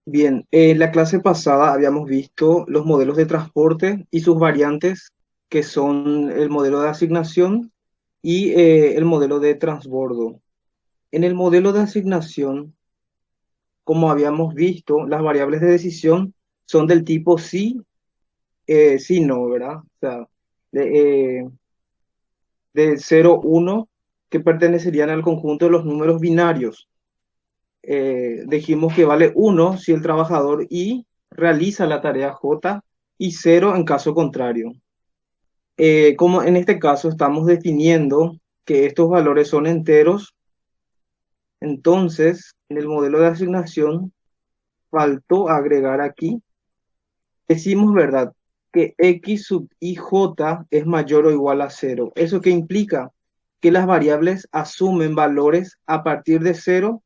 Bien, en la clase pasada habíamos visto los modelos de transporte y sus variantes, que son el modelo de asignación y el modelo de transbordo. En el modelo de asignación, como habíamos visto, las variables de decisión son del tipo sí, sí, no, ¿verdad? O sea, de 0, 1, que pertenecerían al conjunto de los números binarios. Dijimos que vale 1 si el trabajador I realiza la tarea J y 0 en caso contrario. Como en este caso estamos definiendo que estos valores son enteros, entonces en el modelo de asignación faltó agregar aquí, decimos, ¿verdad? Que X sub IJ es mayor o igual a 0. ¿Eso qué implica? Que las variables asumen valores a partir de 0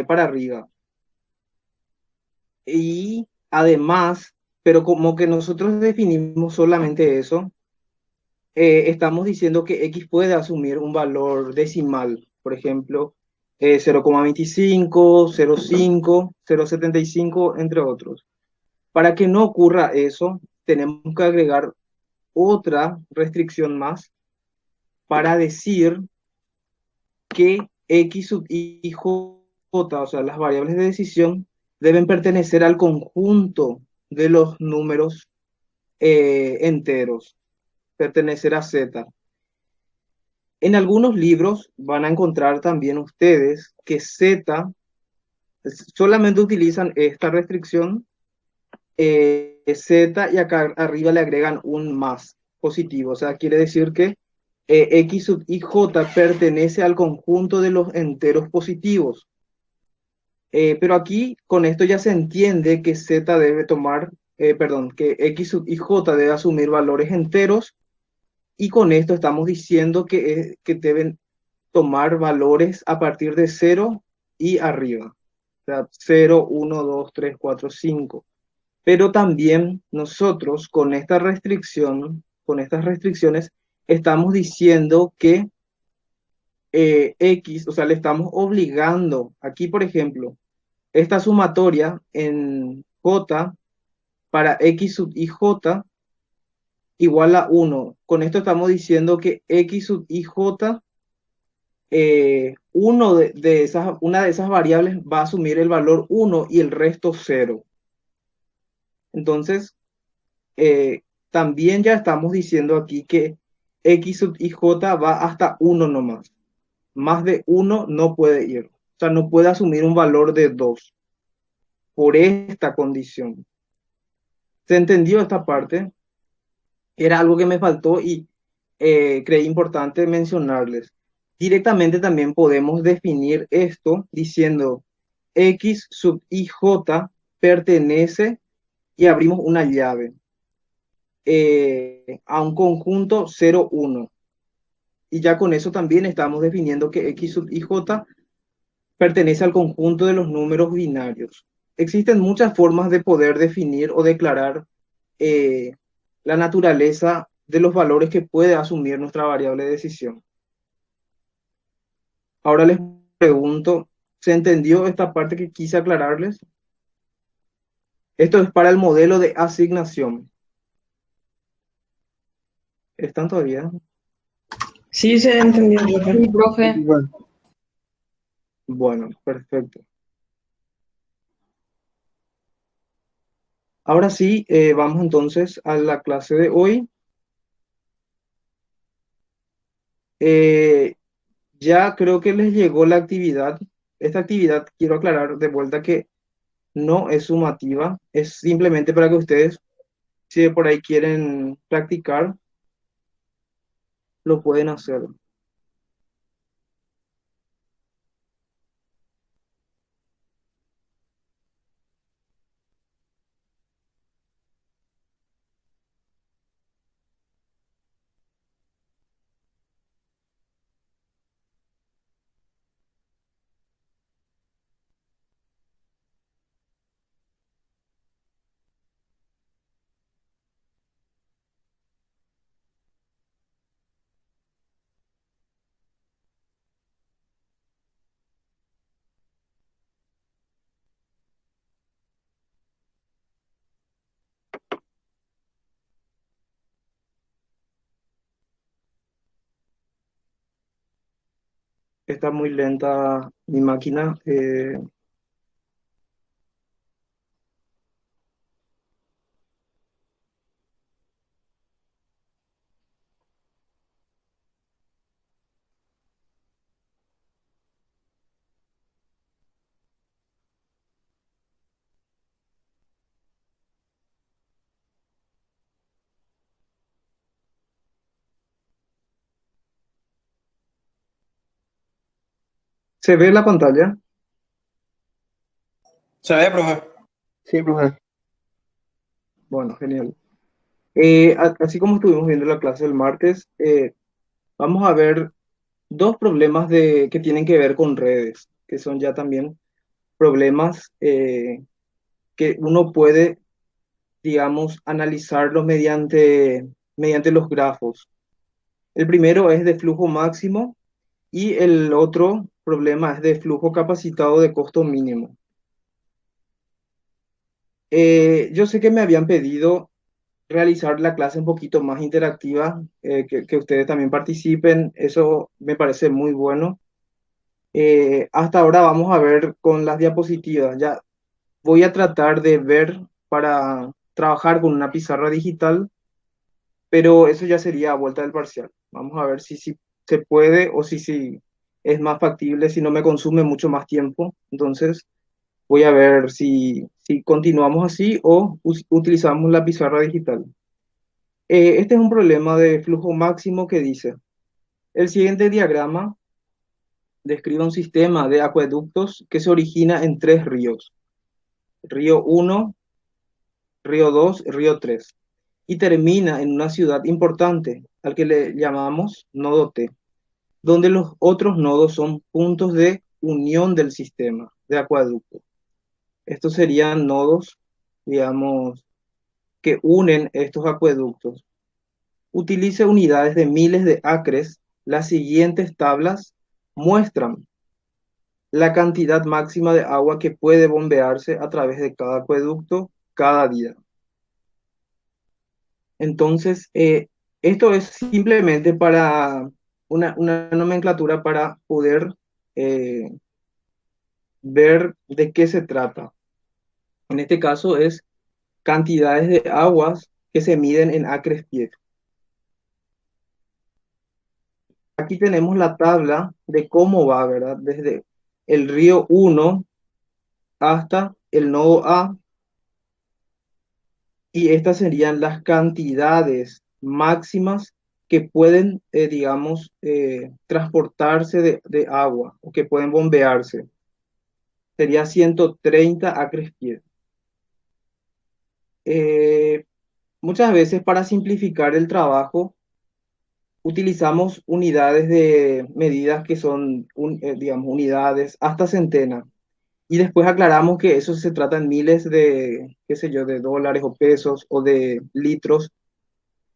para arriba. Y además, pero como que nosotros definimos solamente eso, estamos diciendo que X puede asumir un valor decimal, por ejemplo, 0,25, 0,5, 0,75, entre otros. Para que no ocurra eso, tenemos que agregar otra restricción más para decir que X sub I, J, o sea, las variables de decisión, deben pertenecer al conjunto de los números enteros, pertenecer a Z. En algunos libros van a encontrar también ustedes que Z solamente utilizan esta restricción Z y acá arriba le agregan un más positivo. O sea, quiere decir que X sub I J pertenece al conjunto de los enteros positivos. Pero aquí con esto ya se entiende que Z debe tomar, perdón, que X sub I J debe asumir valores enteros. Y con esto estamos diciendo que deben tomar valores a partir de cero y arriba. O sea, 0, 1, 2, 3, 4, 5. Pero también nosotros con esta restricción, con estas restricciones, estamos diciendo que X, o sea, le estamos obligando, aquí por ejemplo, esta sumatoria en J para X sub I J igual a 1. Con esto estamos diciendo que X sub IJ, una de esas variables va a asumir el valor 1 y el resto 0. Entonces, también ya estamos diciendo aquí que X sub IJ va hasta 1 nomás. Más de 1 no puede ir. O sea, no puede asumir un valor de 2 por esta condición. ¿Se entendió esta parte? Era algo que me faltó y creí importante mencionarles. Directamente también podemos definir esto diciendo X sub IJ pertenece y abrimos una llave a un conjunto 0, 1. Y ya con eso también estamos definiendo que X sub IJ pertenece al conjunto de los números binarios. Existen muchas formas de poder definir o declarar eh, la naturaleza de los valores que puede asumir nuestra variable de decisión. Ahora les pregunto, ¿se entendió esta parte que quise aclararles? Esto es para el modelo de asignación. ¿Están todavía? Sí, se entendió, profe. Sí, profe. Bueno, Bueno, perfecto. Ahora sí, vamos entonces a la clase de hoy. Eh, ya creo que les llegó la actividad. Esta actividad quiero aclarar de vuelta que no es sumativa, es simplemente para que ustedes, si por ahí quieren practicar, lo pueden hacer. Está muy lenta mi máquina. ¿Se ve la pantalla? ¿Se ve, profe? Sí, profe. Bueno, genial. Así como estuvimos viendo la clase del martes, vamos a ver dos problemas que tienen que ver con redes, que son ya también problemas que uno puede, digamos, analizarlos mediante los grafos. El primero es de flujo máximo y el otro problema es de flujo capacitado de costo mínimo. Yo sé que me habían pedido realizar la clase un poquito más interactiva, que ustedes también participen, eso me parece muy bueno. Hasta ahora vamos a ver con las diapositivas. Ya voy a tratar de ver para trabajar con una pizarra digital, pero eso ya sería a vuelta del parcial. Vamos a ver si se puede o si es más factible, si no me consume mucho más tiempo. Entonces voy a ver si continuamos así o utilizamos la pizarra digital. Este es un problema de flujo máximo que dice, el siguiente diagrama describe un sistema de acueductos que se origina en tres ríos, río 1, río 2, río 3, y termina en una ciudad importante, al que le llamamos nodo T, donde los otros nodos son puntos de unión del sistema de acueducto. Estos serían nodos, digamos, que unen estos acueductos. Utilice unidades de miles de acres. Las siguientes tablas muestran la cantidad máxima de agua que puede bombearse a través de cada acueducto cada día. Entonces, esto es simplemente para una nomenclatura para poder eh, ver de qué se trata. En este caso es cantidades de aguas que se miden en acres pie. Aquí tenemos la tabla de cómo va, ¿verdad? Desde el río 1 hasta el nodo A, y estas serían las cantidades máximas que pueden, digamos, transportarse de agua o que pueden bombearse. Sería 130 acres pie. Eh, Muchas veces para simplificar el trabajo utilizamos unidades de medidas que son, digamos, unidades hasta centenas. Y después aclaramos que eso se trata en miles de, qué sé yo, de dólares o pesos o de litros.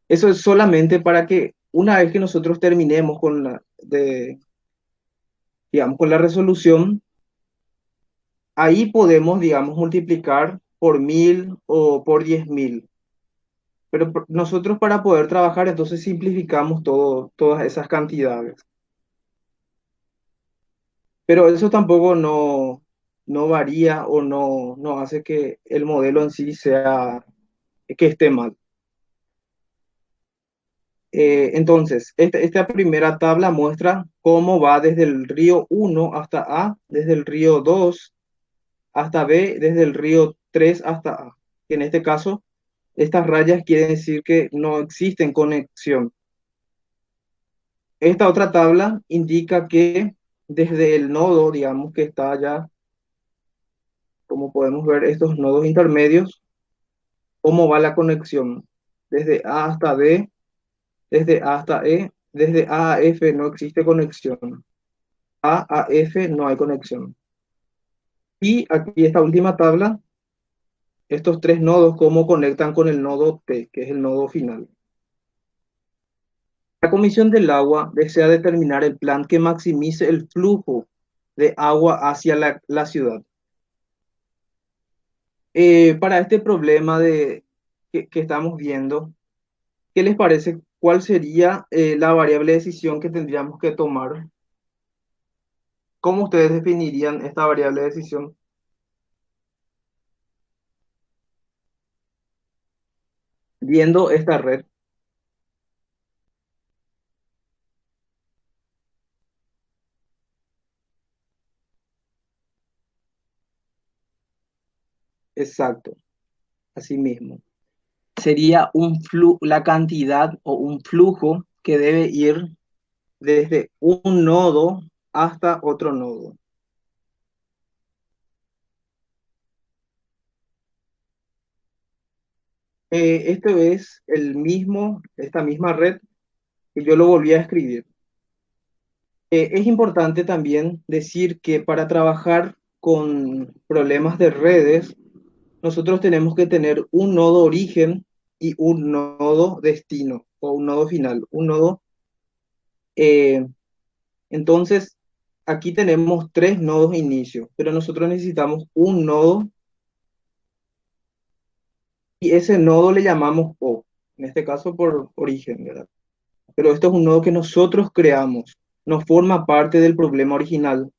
Eso es solamente para que una vez que nosotros terminemos digamos, con la resolución, ahí podemos, digamos, multiplicar por 1000 o por 10.000. Pero nosotros para poder trabajar, entonces simplificamos todas esas cantidades. Pero eso tampoco no varía o no hace que el modelo en sí sea, que esté mal. Entonces, esta primera tabla muestra cómo va desde el río 1 hasta A, desde el río 2 hasta B, desde el río 3 hasta A. En este caso, estas rayas quieren decir que no existen conexión. Esta otra tabla indica que desde el nodo, digamos que está allá, como podemos ver, estos nodos intermedios, cómo va la conexión. Desde A hasta B, desde A hasta E, desde A a F no existe conexión. A F no hay conexión. Y aquí esta última tabla, estos tres nodos, cómo conectan con el nodo T, que es el nodo final. La Comisión del Agua desea determinar el plan que maximice el flujo de agua hacia la ciudad. Para este problema que estamos viendo, ¿qué les parece? ¿Cuál sería la variable de decisión que tendríamos que tomar? ¿Cómo ustedes definirían esta variable de decisión? Viendo esta red, exacto, así mismo. Sería la cantidad o un flujo que debe ir desde un nodo hasta otro nodo. Esto es esta misma red que yo lo volví a escribir. Es importante también decir que para trabajar con problemas de redes, nosotros tenemos que tener un nodo origen y un nodo destino o un nodo final. Eh, entonces, aquí tenemos tres nodos inicio, pero nosotros necesitamos un nodo y ese nodo le llamamos O, en este caso por origen, ¿verdad? Pero esto es un nodo que nosotros creamos, no forma parte del problema original.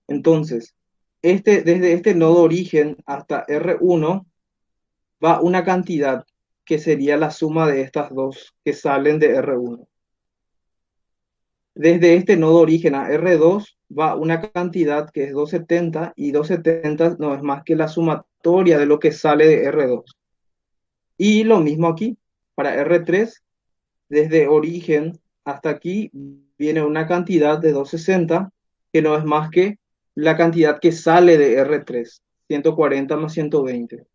Entonces, desde este nodo origen hasta R1 va una cantidad que sería la suma de estas dos que salen de R1. Desde este nodo origen a R2 va una cantidad que es 270 y 270 no es más que la sumatoria de lo que sale de R2. Y lo mismo aquí, para R3, desde origen hasta aquí viene una cantidad de 260 que no es más que la cantidad que sale de R3, 140 más 120.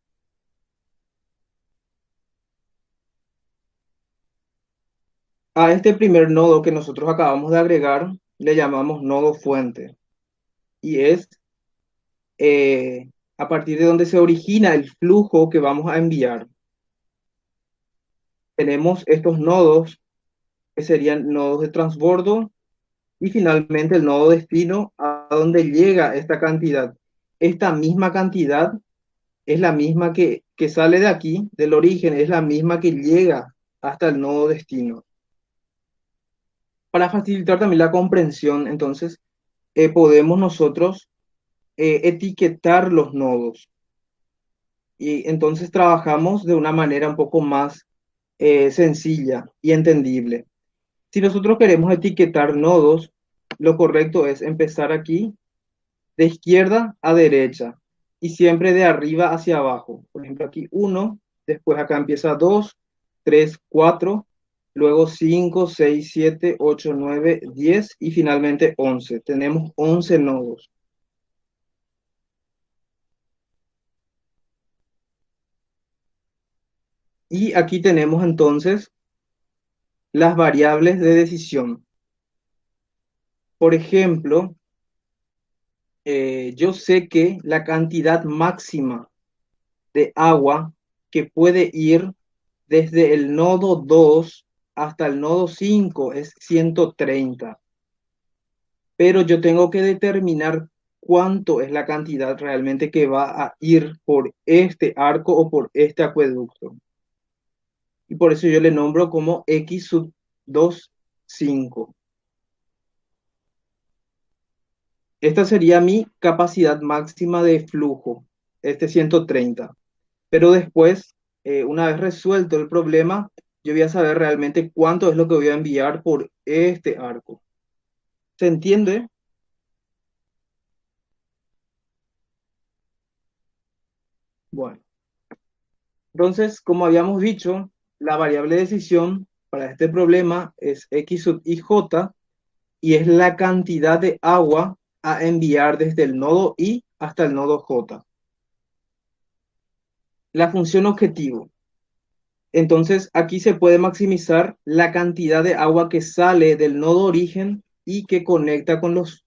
A este primer nodo que nosotros acabamos de agregar le llamamos nodo fuente y es a partir de donde se origina el flujo que vamos a enviar. Tenemos estos nodos que serían nodos de transbordo y finalmente el nodo destino a donde llega esta cantidad. Esta misma cantidad es la misma que sale de aquí, del origen, es la misma que llega hasta el nodo destino. Para facilitar también la comprensión, entonces, podemos nosotros etiquetar los nodos y entonces trabajamos de una manera un poco más sencilla y entendible. Si nosotros queremos etiquetar nodos, lo correcto es empezar aquí de izquierda a derecha y siempre de arriba hacia abajo. Por ejemplo, aquí 1, después acá empieza 2, 3, 4, luego 5, 6, 7, 8, 9, 10 y finalmente 11. Tenemos 11 nodos. Y aquí tenemos entonces las variables de decisión. Por ejemplo, yo sé que la cantidad máxima de agua que puede ir desde el nodo 2 hasta el nodo 5 es 130. Pero yo tengo que determinar cuánto es la cantidad realmente que va a ir por este arco o por este acueducto. Y por eso yo le nombro como X sub 2, 5. Esta sería mi capacidad máxima de flujo, este 130. Pero después, una vez resuelto el problema, yo voy a saber realmente cuánto es lo que voy a enviar por este arco. ¿Se entiende? Bueno, entonces, como habíamos dicho, la variable de decisión para este problema es X sub IJ y es la cantidad de agua a enviar desde el nodo I hasta el nodo J. La función objetivo. Entonces, aquí se puede maximizar la cantidad de agua que sale del nodo origen y que conecta con los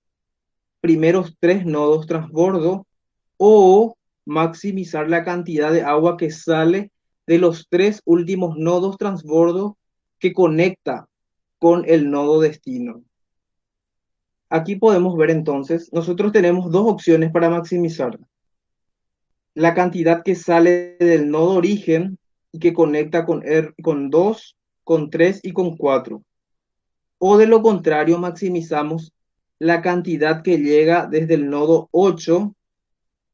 primeros tres nodos transbordo o maximizar la cantidad de agua que sale de los tres últimos nodos transbordo que conecta con el nodo destino. Aquí podemos ver entonces, nosotros tenemos dos opciones para maximizar. La cantidad que sale del nodo origen y que conecta con 2, con 3 y con 4. O de lo contrario, maximizamos la cantidad que llega desde el nodo 8,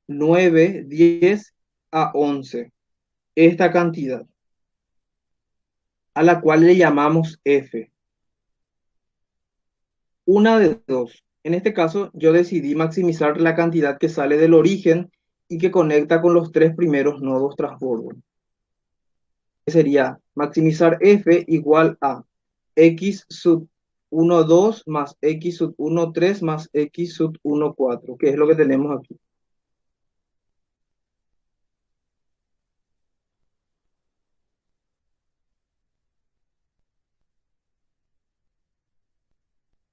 9, 10 a 11. Esta cantidad, a la cual le llamamos F. Una de dos. En este caso, yo decidí maximizar la cantidad que sale del origen y que conecta con los tres primeros nodos transbordo. Sería maximizar F igual a X sub 1, 2 más X sub 1, 3 más X sub 1, 4, que es lo que tenemos aquí.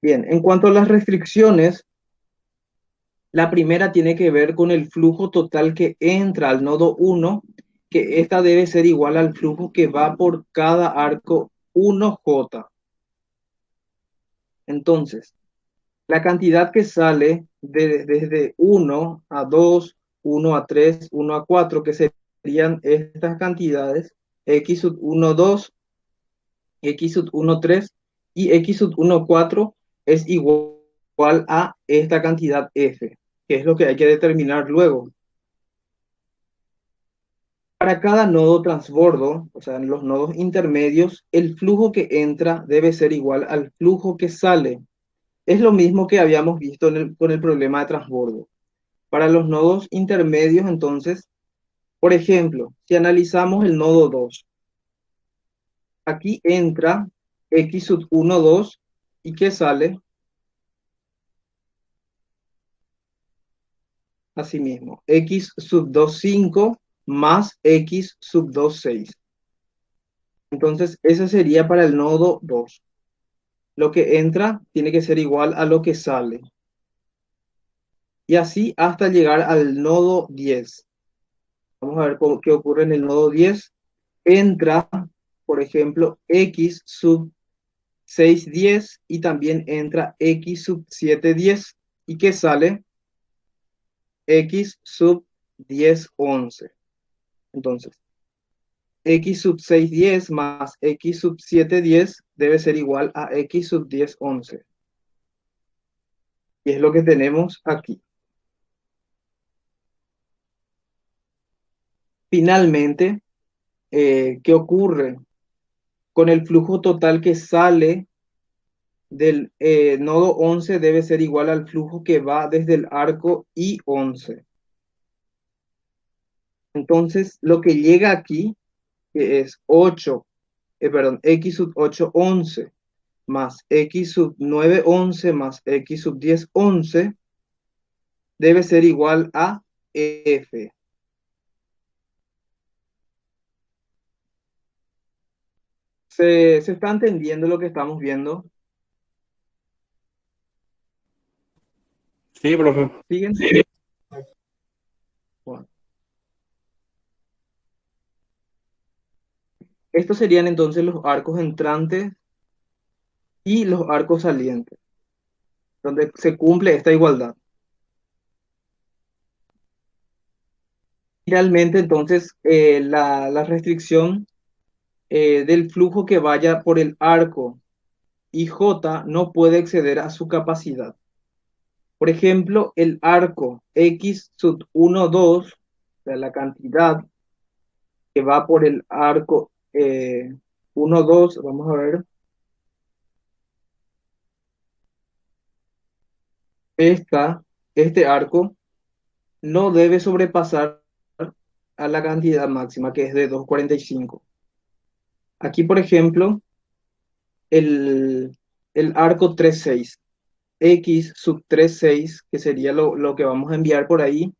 Bien, en cuanto a las restricciones, la primera tiene que ver con el flujo total que entra al nodo 1, que esta debe ser igual al flujo que va por cada arco 1J. Entonces, la cantidad que sale desde 1 a 2, 1 a 3, 1 a 4, que serían estas cantidades, X sub 1, 2, X sub 1, 3 y X sub 1, 4, es igual a esta cantidad F, que es lo que hay que determinar luego. Para cada nodo transbordo, o sea, en los nodos intermedios, el flujo que entra debe ser igual al flujo que sale. Es lo mismo que habíamos visto con el problema de transbordo. Para los nodos intermedios, entonces, por ejemplo, si analizamos el nodo 2, aquí entra X sub 1, 2, ¿y qué sale? Asimismo, X sub 2, 5 más X sub 2, 6. Entonces, eso sería para el nodo 2. Lo que entra tiene que ser igual a lo que sale. Y así hasta llegar al nodo 10. Vamos a ver qué ocurre en el nodo 10. Entra, por ejemplo, X sub 6, 10 y también entra X sub 7, 10. ¿Y qué sale? X sub 10, 11. Entonces, X sub 6, 10 más X sub 7, 10 debe ser igual a X sub 10, 11. Y es lo que tenemos aquí. Finalmente, ¿qué ocurre con el flujo total que sale del nodo 11? Debe ser igual al flujo que va desde el arco I11. Entonces, lo que llega aquí, que es 8, perdón, X sub 8, 11, más X sub 9, 11, más X sub 10, 11, debe ser igual a F. ¿Se está entendiendo lo que estamos viendo? Sí, profe. ¿Siguen? Sí. Bueno, estos serían entonces los arcos entrantes y los arcos salientes, donde se cumple esta igualdad. Finalmente, entonces, la restricción del flujo que vaya por el arco IJ no puede exceder a su capacidad. Por ejemplo, el arco X sub 1, 2, o sea, la cantidad que va por el arco 1, 2, vamos a ver, este arco no debe sobrepasar a la cantidad máxima, que es de 2,45. Aquí, por ejemplo, el, el arco 3,6, X sub 3,6, que sería lo que vamos a enviar por ahí,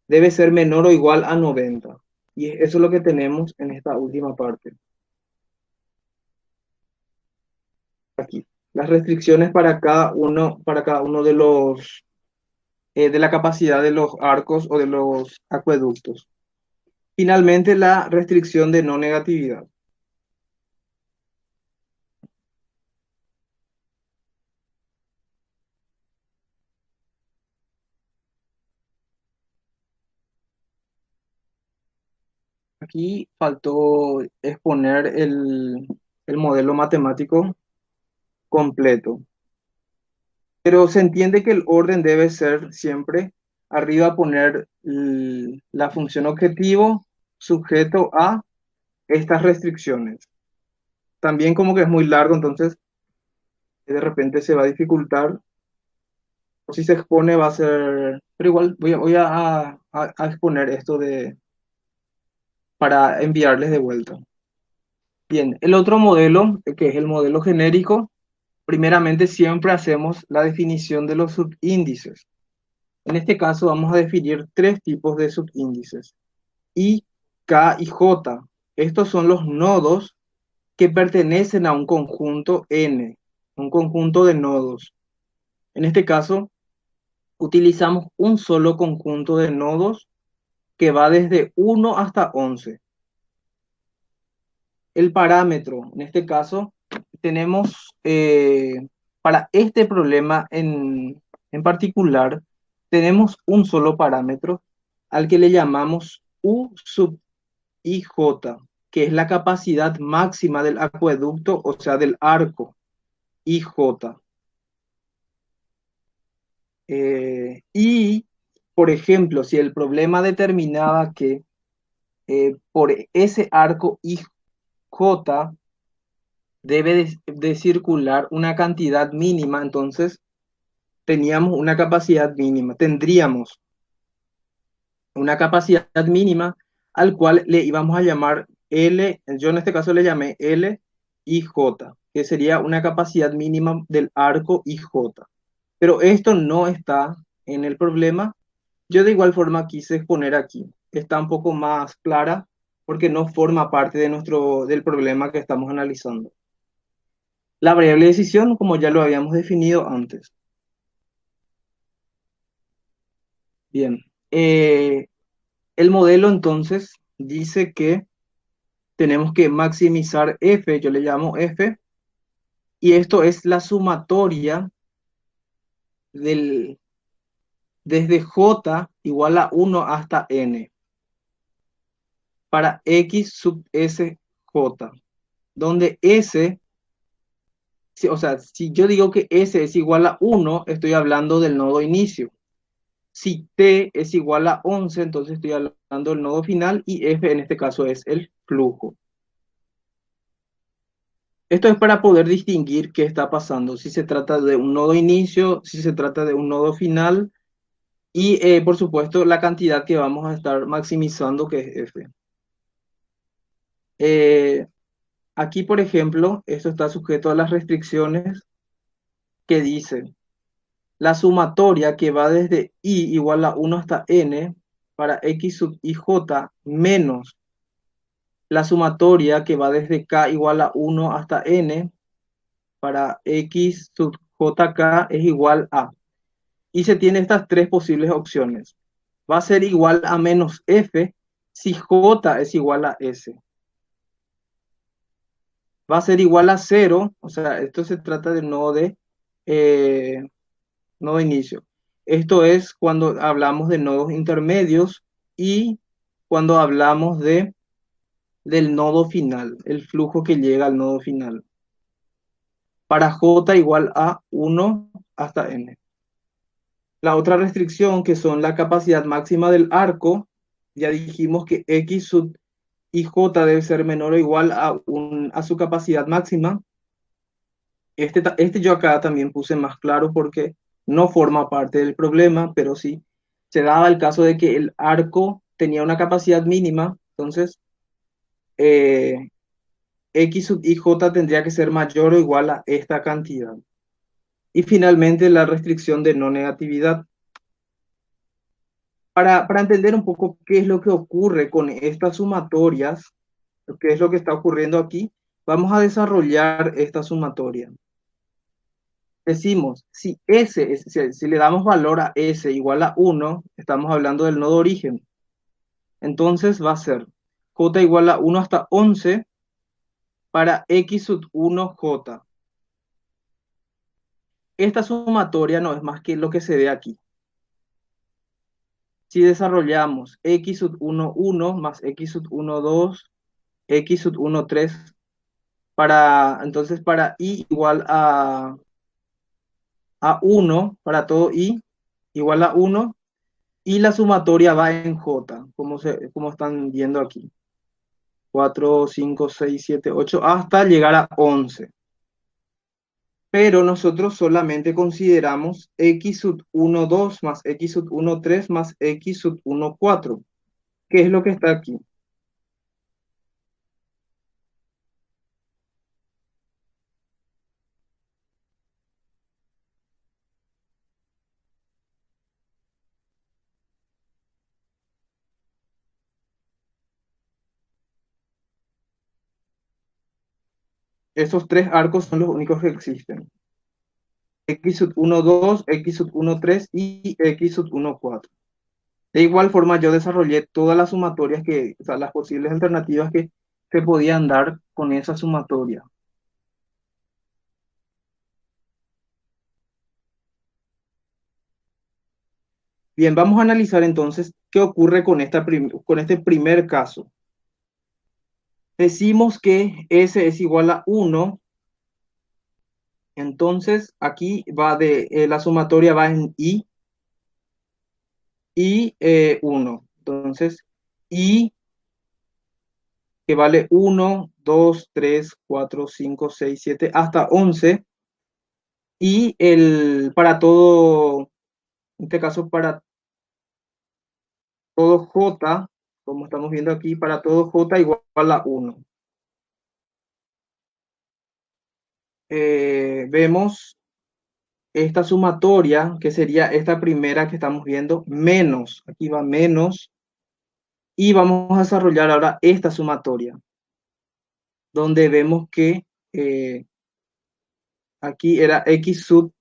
debe ser menor o igual a 90. Y eso es lo que tenemos en esta última parte. Aquí. Las restricciones para cada uno de los de la capacidad de los arcos o de los acueductos. Finalmente, la restricción de no negatividad. Aquí faltó exponer el modelo matemático completo. Pero se entiende que el orden debe ser siempre arriba poner la función objetivo sujeto a estas restricciones. También como que es muy largo, entonces de repente se va a dificultar. O si se expone va a ser, pero igual voy a exponer esto para enviarles de vuelta. Bien, el otro modelo, que es el modelo genérico, primeramente siempre hacemos la definición de los subíndices. En este caso vamos a definir tres tipos de subíndices: I, K y J. Estos son los nodos que pertenecen a un conjunto N, un conjunto de nodos. En este caso, utilizamos un solo conjunto de nodos que va desde 1 hasta 11. El parámetro, en este caso, tenemos, para este problema en particular, tenemos un solo parámetro al que le llamamos U sub IJ, que es la capacidad máxima del acueducto, o sea, del arco IJ. Y, por ejemplo, si el problema determinaba que por ese arco IJ debe de circular una cantidad mínima, entonces teníamos una capacidad mínima, tendríamos una capacidad mínima al cual le íbamos a llamar L, yo en este caso le llamé L y J, que sería una capacidad mínima del arco IJ. Pero esto no está en el problema. Yo de igual forma quise exponer aquí. Está un poco más clara porque no forma parte de del problema que estamos analizando. La variable de decisión, como ya lo habíamos definido antes. Bien. El modelo entonces dice que tenemos que maximizar f, yo le llamo f, y esto es la sumatoria del, desde j igual a 1 hasta n para x sub sj, donde s, o sea, si yo digo que s es igual a 1, estoy hablando del nodo inicio. Si t es igual a 11, entonces estoy hablando del nodo final y f en este caso es el flujo. Esto es para poder distinguir qué está pasando, si se trata de un nodo inicio, si se trata de un nodo final y por supuesto la cantidad que vamos a estar maximizando, que es f. Eh, Aquí, por ejemplo, esto está sujeto a las restricciones que dicen la sumatoria que va desde i igual a 1 hasta n para x sub ij menos la sumatoria que va desde k igual a 1 hasta n para x sub jk es igual a. Y se tiene estas tres posibles opciones. Va a ser igual a menos f si j es igual a s. Va a ser igual a 0, o sea, esto se trata del eh, nodo inicio. Esto es cuando hablamos de nodos intermedios y cuando hablamos del nodo final, el flujo que llega al nodo final. Para j igual a 1 hasta n. La otra restricción, que son la capacidad máxima del arco, ya dijimos que x sub ij debe ser menor o igual a su capacidad máxima. Este yo acá también puse más claro porque no forma parte del problema, pero sí se daba el caso de que el arco tenía una capacidad mínima, entonces eh, x sub ij tendría que ser mayor o igual a esta cantidad. Y finalmente la restricción de no negatividad. Para entender un poco qué es lo que ocurre con estas sumatorias, qué es lo que está ocurriendo aquí, vamos a desarrollar esta sumatoria. Decimos, si le damos valor a s igual a 1, estamos hablando del nodo origen. Entonces va a ser j igual a 1 hasta 11 para x sub 1j. Esta sumatoria no es más que lo que se ve aquí. Si desarrollamos x sub 1, 1 más x sub 1, 2, x sub 1, 3, entonces para i igual a a uno para todo i igual a uno y la sumatoria va en j, como están viendo aquí. 4 5 6 7 8 hasta llegar a 11. Pero nosotros solamente consideramos x sub 1 2 más x sub 1 3 más x sub 1 4. ¿Qué es lo que está aquí? Esos tres arcos son los únicos que existen. X sub 1 2, X sub 1 3 y X sub 1 4. De igual forma, yo desarrollé todas las sumatorias o sea, las posibles alternativas que se podían dar con esa sumatoria. Bien, vamos a analizar entonces qué ocurre con con este primer caso. Decimos que S es igual a 1, entonces aquí la sumatoria va en I 1. Entonces, I que vale 1, 2, 3, 4, 5, 6, 7, hasta 11. Y para todo, en este caso para todo J, como estamos viendo aquí, para todo J igual a 1. Vemos esta sumatoria, que sería esta primera que estamos viendo, menos, aquí va menos, y vamos a desarrollar ahora esta sumatoria, donde vemos que aquí era X sub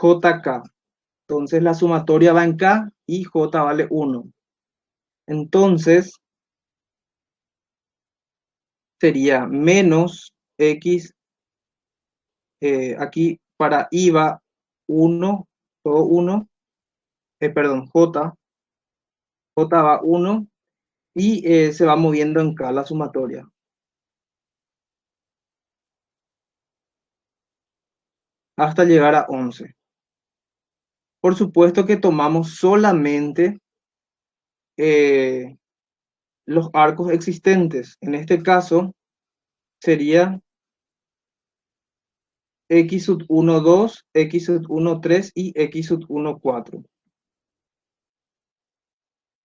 JK. Entonces la sumatoria va en K y J vale 1. Entonces sería menos X, aquí para I va 1, todo 1, perdón, J va 1 y se va moviendo en K la sumatoria hasta llegar a 11. Por supuesto que tomamos solamente eh, los arcos existentes. En este caso sería X sub 1 2, X sub 1 3 y X sub 1 4.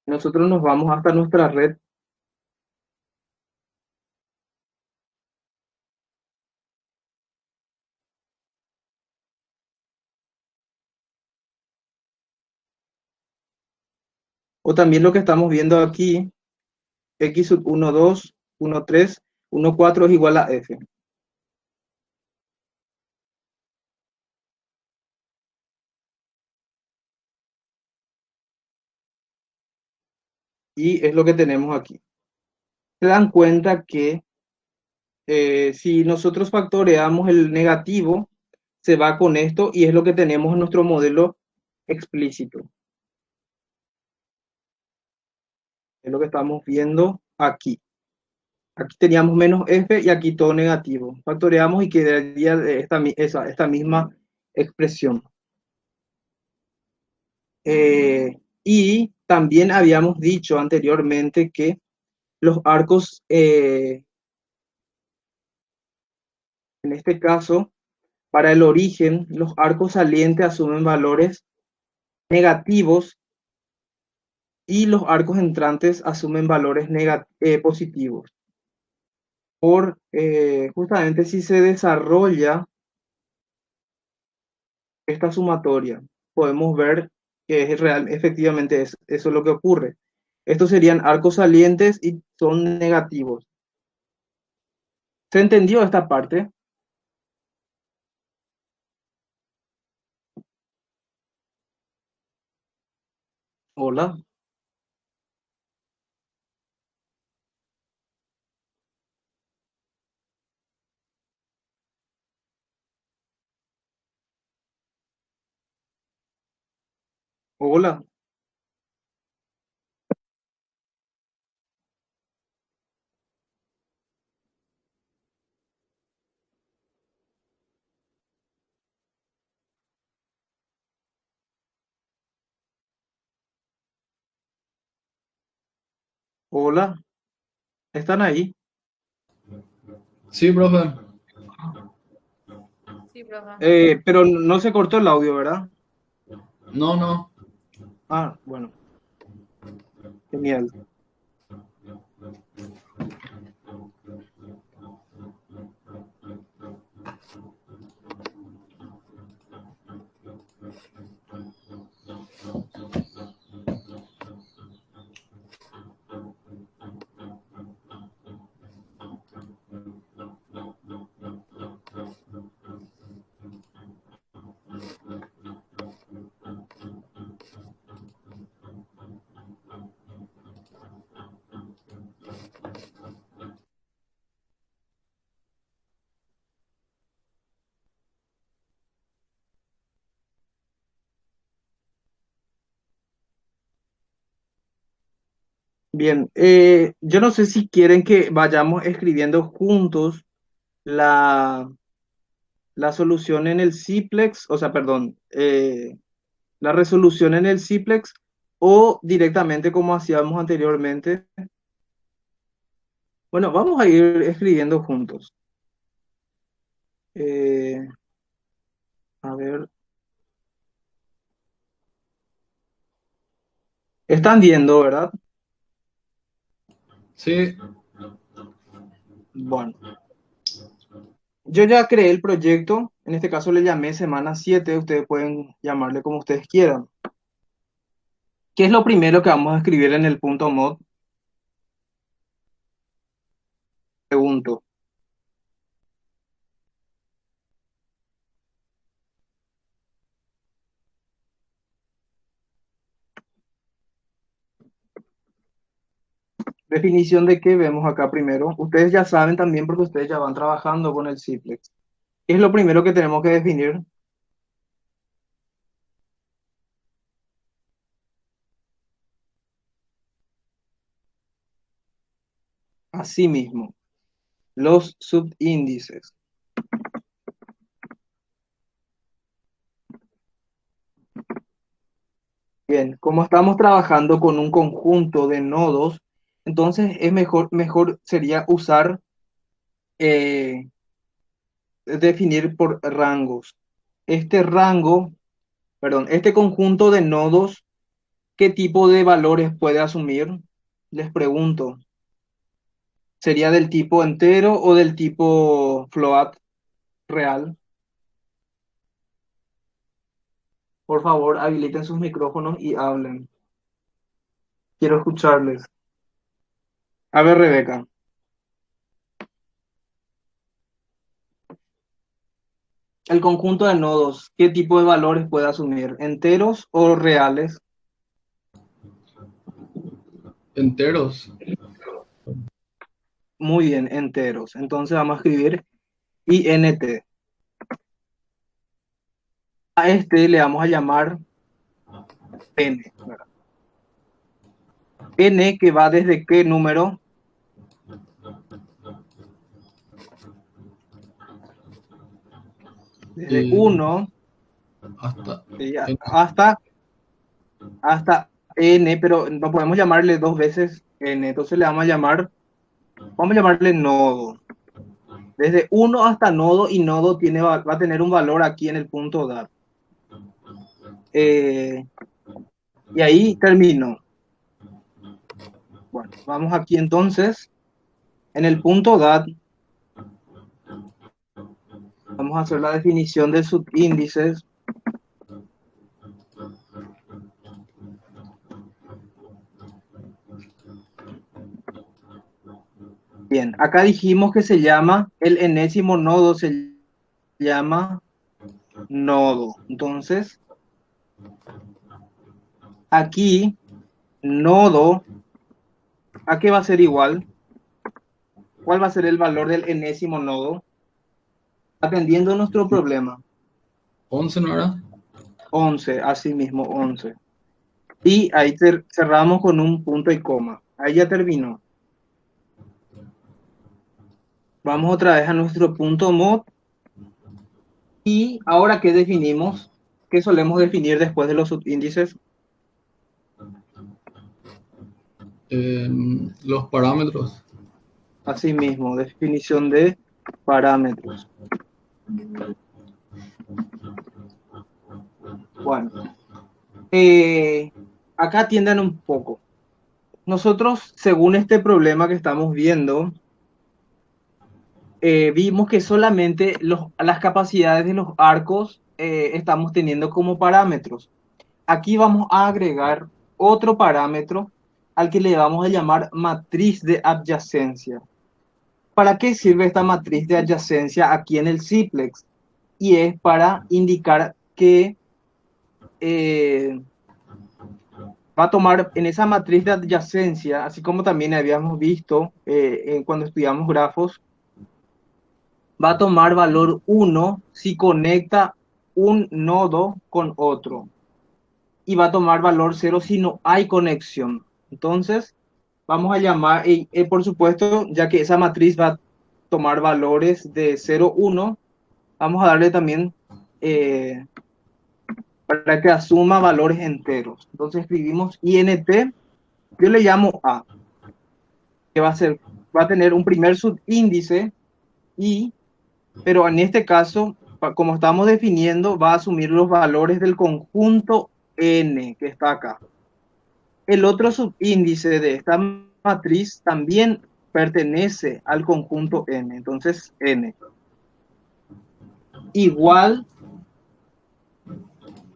Nosotros nos vamos hasta nuestra red. O también lo que estamos viendo aquí, X sub 1 2, 1 3, 1 4 es igual a F. Y es lo que tenemos aquí. Se dan cuenta que si nosotros factoreamos el negativo, se va con esto y es lo que tenemos en nuestro modelo explícito. Es lo que estamos viendo aquí. Aquí teníamos menos f y aquí todo negativo. Factoreamos y quedaría esta misma expresión. Y también habíamos dicho anteriormente que los arcos, en este caso, para el origen, los arcos salientes asumen valores negativos y los arcos entrantes asumen valores positivos. Justamente si se desarrolla esta sumatoria, podemos ver que efectivamente eso es lo que ocurre. Estos serían arcos salientes y son negativos. ¿Se entendió esta parte? Hola, hola. Hola, ¿están ahí? Sí, profe. Sí, profe. Pero no se cortó el audio, ¿verdad? No, no. Ah, bueno, genial. Bien, yo no sé si quieren que vayamos escribiendo juntos la, la solución en el Ciplex, o sea, perdón, la resolución en el Ciplex o directamente como hacíamos anteriormente. Bueno, vamos a ir escribiendo juntos. Eh, a ver, están viendo, ¿verdad? Sí. Bueno, yo ya creé el proyecto, en este caso le llamé semana 7. Ustedes pueden llamarle como ustedes quieran. ¿Qué es lo primero que vamos a escribir en el punto mod? Pregunto. Definición de qué vemos acá primero. Ustedes ya saben también porque ustedes ya van trabajando con el Ciplex. ¿Qué es lo primero que tenemos que definir? Asimismo, los subíndices. Bien, como estamos trabajando con un conjunto de nodos, entonces es mejor sería usar, eh, definir por rangos. Este rango, perdón, este conjunto de nodos, ¿qué tipo de valores puede asumir? Les pregunto, ¿sería del tipo entero o del tipo float real? Por favor, habiliten sus micrófonos y hablen. Quiero escucharles. A ver, Rebeca. El conjunto de nodos, ¿qué tipo de valores puede asumir? ¿Enteros o reales? Enteros. Muy bien, enteros. Entonces vamos a escribir int. A este le vamos a llamar n, ¿verdad? N que va desde qué número? Desde Y 1 hasta. hasta n, pero no podemos llamarle dos veces n. Entonces le vamos a llamarle nodo. Desde 1 hasta nodo y nodo va a tener un valor aquí en el punto DAT. Y ahí termino. Bueno, vamos aquí entonces. En el punto DAT vamos a hacer la definición de subíndices. Bien, acá dijimos que se llama, el enésimo nodo se llama nodo. Entonces, aquí, nodo, ¿a qué va a ser igual? ¿Cuál va a ser el valor del enésimo nodo? Atendiendo a nuestro problema. 11, ¿no era? 11, así mismo, 11. Y ahí cerramos con un punto y coma. Ahí ya terminó. Vamos otra vez a nuestro punto mod. Y ahora, ¿qué definimos? ¿Qué solemos definir después de los subíndices? Los parámetros. Asimismo, definición de parámetros. Bueno, acá atiendan un poco. Nosotros, según este problema que estamos viendo, vimos que solamente las capacidades de los arcos estamos teniendo como parámetros. Aquí vamos a agregar otro parámetro al que le vamos a llamar matriz de adyacencia. ¿Para qué sirve esta matriz de adyacencia aquí en el simplex? Y es para indicar que va a tomar en esa matriz de adyacencia, así como también habíamos visto cuando estudiamos grafos, va a tomar valor 1 si conecta un nodo con otro. Y va a tomar valor 0 si no hay conexión. Entonces, vamos a llamar, por supuesto, ya que esa matriz va a tomar valores de 0, 1, vamos a darle también para que asuma valores enteros. Entonces escribimos int, yo le llamo a, que va a tener un primer subíndice y, pero en este caso, como estamos definiendo, va a asumir los valores del conjunto n que está acá. El otro subíndice de esta matriz también pertenece al conjunto n, entonces n. Igual,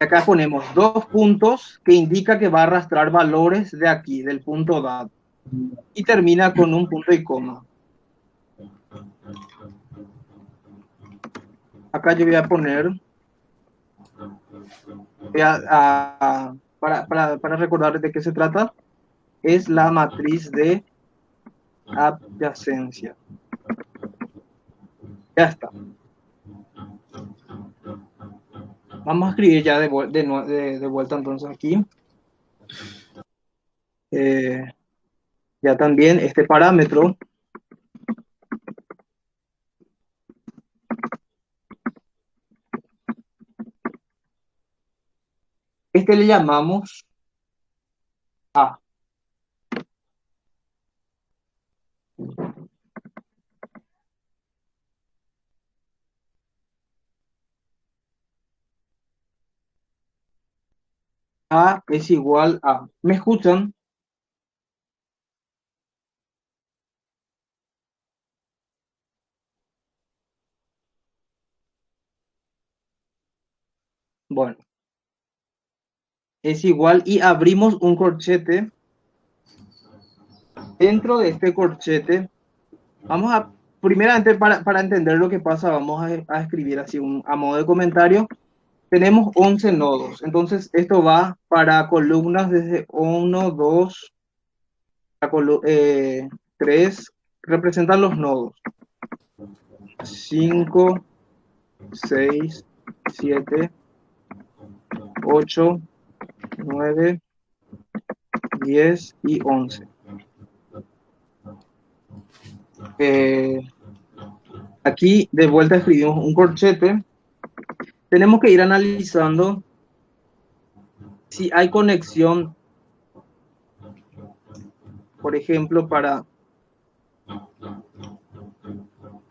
acá ponemos 2 puntos que indica que va a arrastrar valores de aquí, del punto dado. Y termina con un punto y coma. Acá yo voy a poner, para recordar de qué se trata, es la matriz de adyacencia. Ya está. Vamos a escribir ya de vuelta entonces aquí. Ya también este parámetro le llamamos A. A es igual a. ¿Me escuchan? Bueno. Es igual y abrimos un corchete. Dentro de este corchete, vamos a, primeramente para entender lo que pasa, vamos a escribir así a modo de comentario. Tenemos 11 nodos, entonces esto va para columnas desde 1, 2, 3, representan los nodos. 5, 6, 7, 8, 9, 10 y 11. Aquí de vuelta escribimos un corchete. Tenemos que ir analizando si hay conexión, por ejemplo, para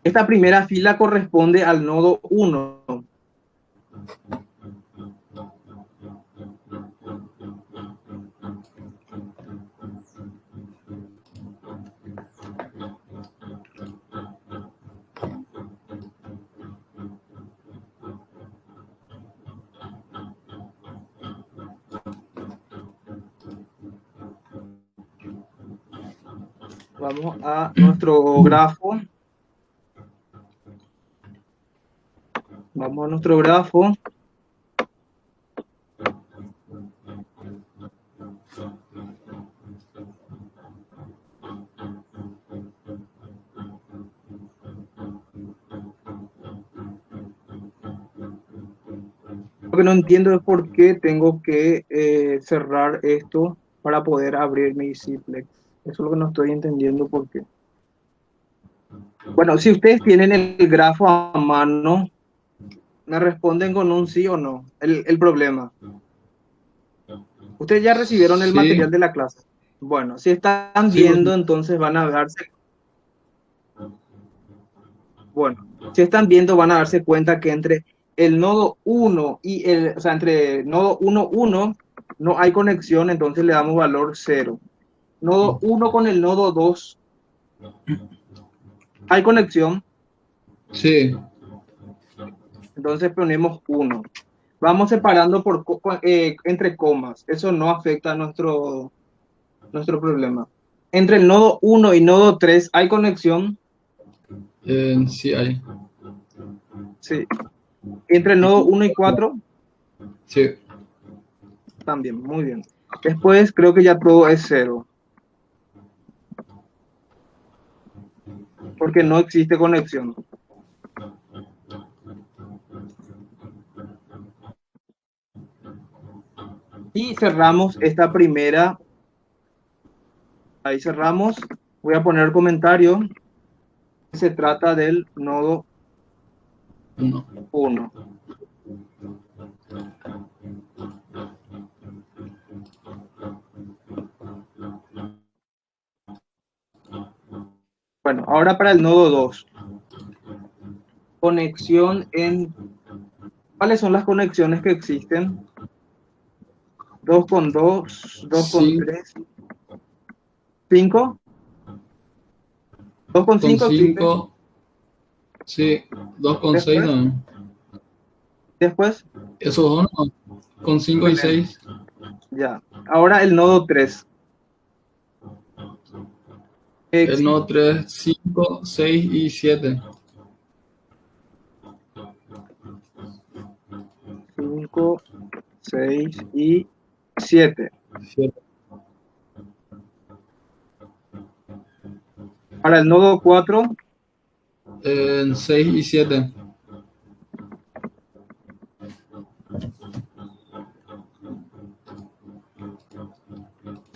esta primera fila corresponde al nodo 1. Vamos a nuestro grafo. Vamos a nuestro grafo. Lo que no entiendo es por qué tengo que cerrar esto para poder abrir mi simplex. Eso es lo que no estoy entendiendo por qué. Bueno, si ustedes tienen el grafo a mano, me responden con un sí o no, el problema. Ustedes ya recibieron el Sí. material de la clase. Bueno, si están Sí, viendo, entonces van a darse, bueno, si están viendo, van a darse cuenta que entre el nodo uno y o sea, entre nodo uno uno no hay conexión, entonces le damos valor cero. Nodo uno con el nodo 2 hay conexión, sí, entonces ponemos uno. Vamos separando entre comas, eso no afecta a nuestro problema. Entre el nodo uno y nodo 3 hay conexión, sí hay. sí. Entre el nodo uno y 4 Sí, también, muy bien. Después creo que ya todo es cero, porque no existe conexión. Y cerramos esta primera, ahí cerramos. Voy a poner comentario. Se trata del nodo no. 1. Bueno, ahora para el nodo 2. Conexión en... ¿Cuáles son las conexiones que existen? 2 con 2, 2 con 3, 5. 2 con Con 5 existe. 5, sí, 2,6 Después, también. después, Esos dos, ¿no? Con 5 y excelente. 6. Ya. Ahora el nodo 3. El Existe nodo 3, 5, 6 y 7. 5, 6 y 7. 7. Para el nodo 4, 6 y 7.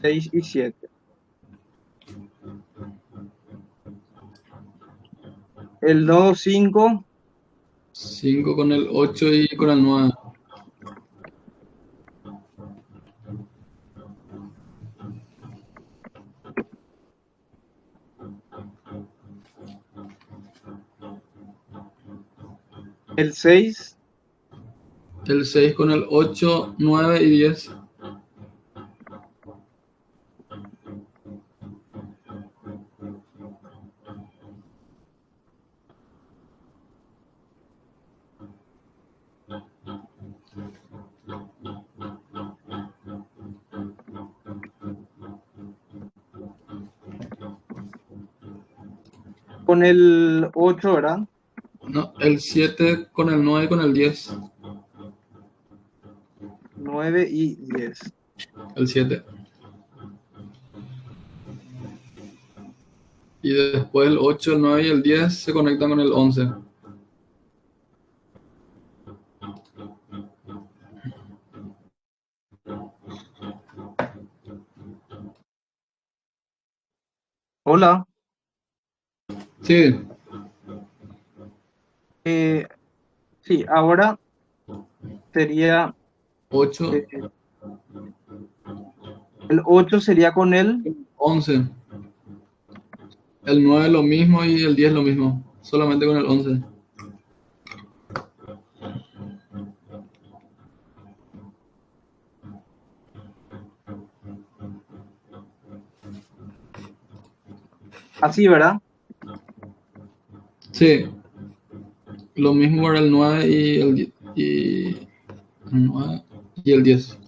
6 y 7. El nodo 5, 5 con el 8 y con el 9. el 6, El 6 con el 8, 9 y 10. con el 8, ¿verdad? No, el 7 con el 9 y con el 10. 9 y 10. El 7. Y después el 8, el 9 y el 10 se conectan con el 11. Hola. Sí, Eh, sí, ahora sería 8, eh, el 8 sería con el 11. El 9 lo mismo y el 10 lo mismo. Solamente con el 11. así, ¿verdad? Sí, lo mismo para el 9 y el 9 y el 10.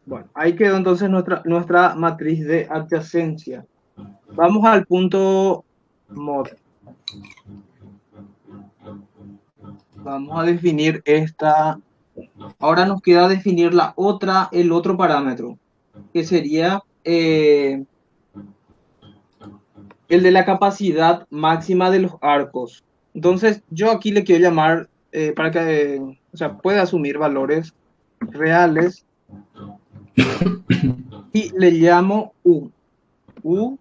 Bueno, ahí quedó entonces nuestra matriz de adyacencia. Vamos al punto mod. Vamos a definir esta. Ahora nos queda definir el otro parámetro, que sería el de la capacidad máxima de los arcos. Entonces, yo aquí le quiero llamar para que, o sea, pueda asumir valores reales y le llamo U. U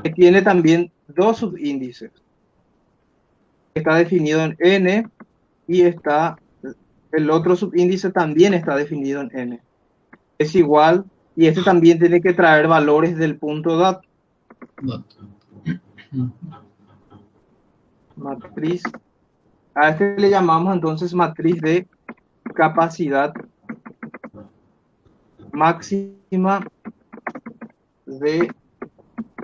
que tiene también dos subíndices. Está definido en N y el otro subíndice también está definido en N. es igual, y este también tiene que traer valores del punto DAT, matriz. A este le llamamos entonces matriz de capacidad máxima de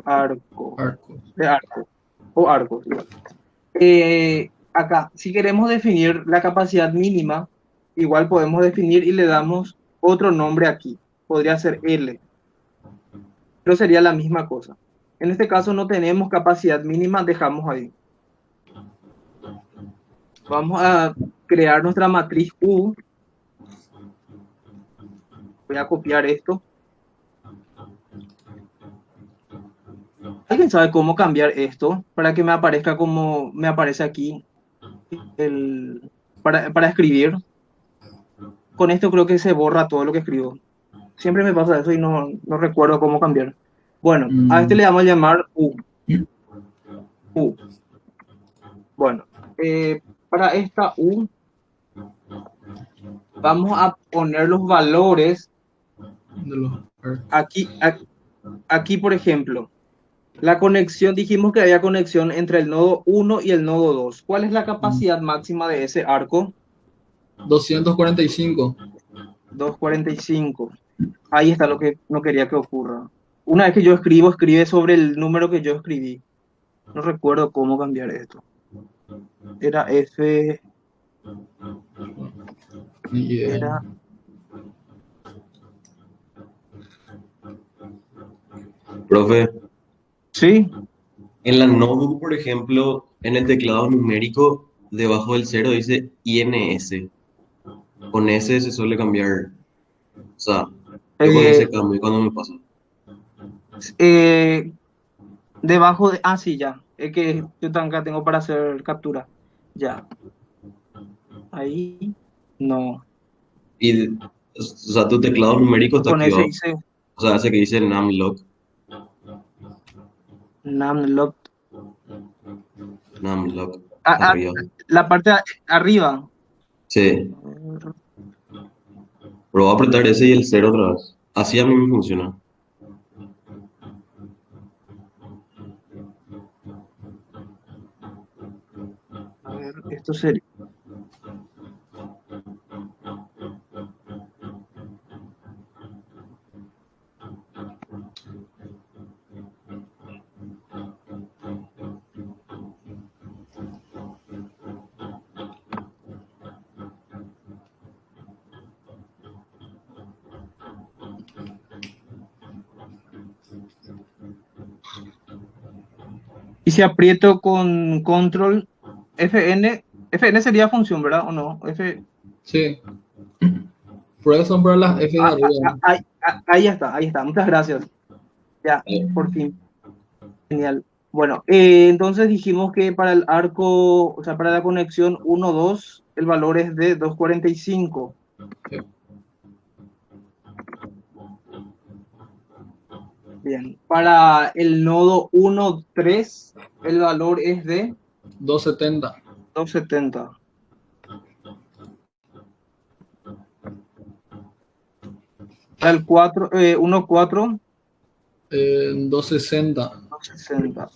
arco, Arcos. de arco, o arcos. Acá, si queremos definir la capacidad mínima, igual podemos definir y le damos otro nombre aquí. Podría ser L, pero sería la misma cosa. En este caso no tenemos capacidad mínima, dejamos ahí. Vamos a crear nuestra matriz U. Voy a copiar esto. ¿Alguien sabe cómo cambiar esto para que me aparezca como me aparece aquí para escribir? Con esto creo que se borra todo lo que escribo. Siempre me pasa eso y no recuerdo cómo cambiar. Bueno, a este le vamos a llamar U. U. Bueno, para esta U vamos a poner los valores De los arcos. aquí, por ejemplo. La conexión, dijimos que había conexión entre el nodo 1 y el nodo 2. ¿Cuál es la capacidad máxima de ese arco? 245. 245. Ahí está lo que no quería que ocurra. Una vez que yo escribo, escribe sobre el número que yo escribí. No recuerdo cómo cambiar esto. Era F. Era. Profe, Sí, en la notebook, por ejemplo, en el teclado numérico, debajo del cero dice INS. Con S se suele cambiar. O sea, yo con eh, ese cambio, cuando me pasa. eh, debajo de. Ah, sí, ya. Es que yo también tengo para hacer captura. Ya. Ahí. No. Y, o sea, tu teclado numérico está Con ese activado. hice O sea, ese que dice numlock. Namlock. Numlock, Ah, arriba. la parte de arriba. Sí, pero voy a apretar ese y el cero otra vez. Así a mí me funciona. A ver, esto sería. Y si aprieto con control FN sería función, ¿verdad? ¿O no? Sí. Pruebas son para las F de arriba. Ahí está, ahí está. Muchas gracias. Ya, por fin. Genial. Bueno, entonces dijimos que para el arco, o sea, para la conexión 1-2, el valor es de 245. Sí. Bien. Para el nodo 1-3, el valor es de 270. 270. Para el 1-4, 260. 260.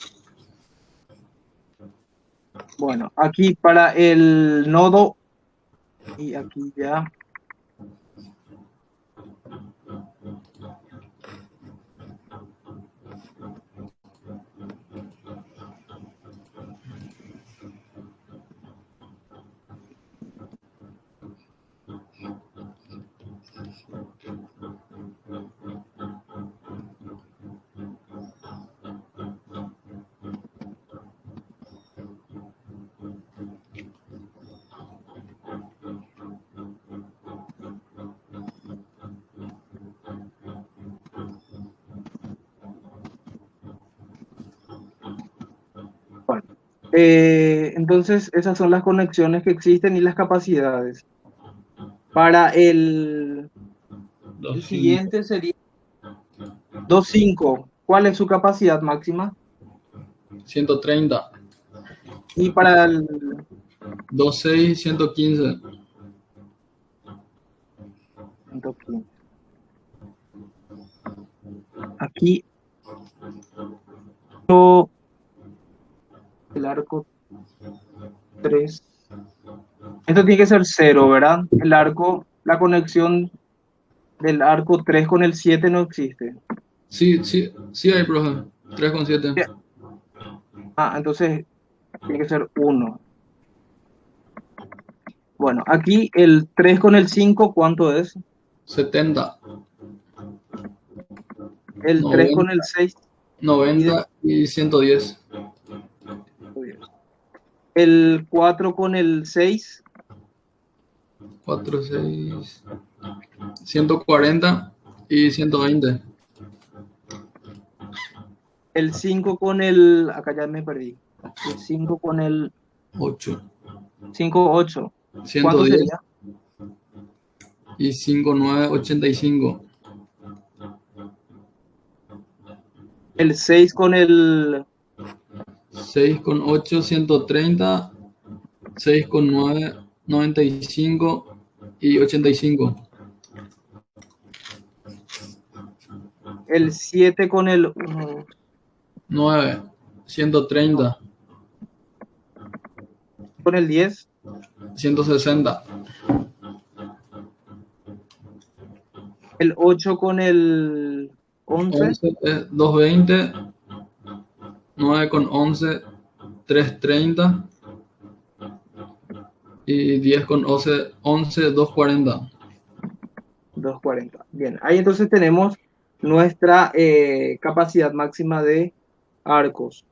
Bueno, aquí para el nodo, y aquí ya. Bueno, entonces esas son las conexiones que existen y las capacidades. Para el 2.5. siguiente sería 2.5. ¿Cuál es su capacidad máxima? 130. Y para el 2.6 y 115. 115. aquí el arco 3. Esto tiene que ser 0, ¿verdad? El arco, la conexión del arco 3 con el 7 no existe. Sí, sí, sí hay, profe. 3,7. Entonces tiene que ser 1. Bueno, aquí el 3 con el 5, ¿cuánto es? 70, El 3 con 90, el 6 y 90 y 110. el 4 con el 6, 4, 6, 140 y 120. el 5 con el, acá ya me perdí, el 5 con el 8, 5, 8. ¿Cuánto 110 sería? y 5, 9, 85. El 6 con el 6 con 8, 130. 6 con 9, 95 y 85. el 7 con el 9, 130, con el 10, 160. el 8 con el 11, 11 es 220. 9 con 11, 330. Y 10 con 11, 240. 240. Bien, ahí entonces tenemos nuestra capacidad máxima de arcos.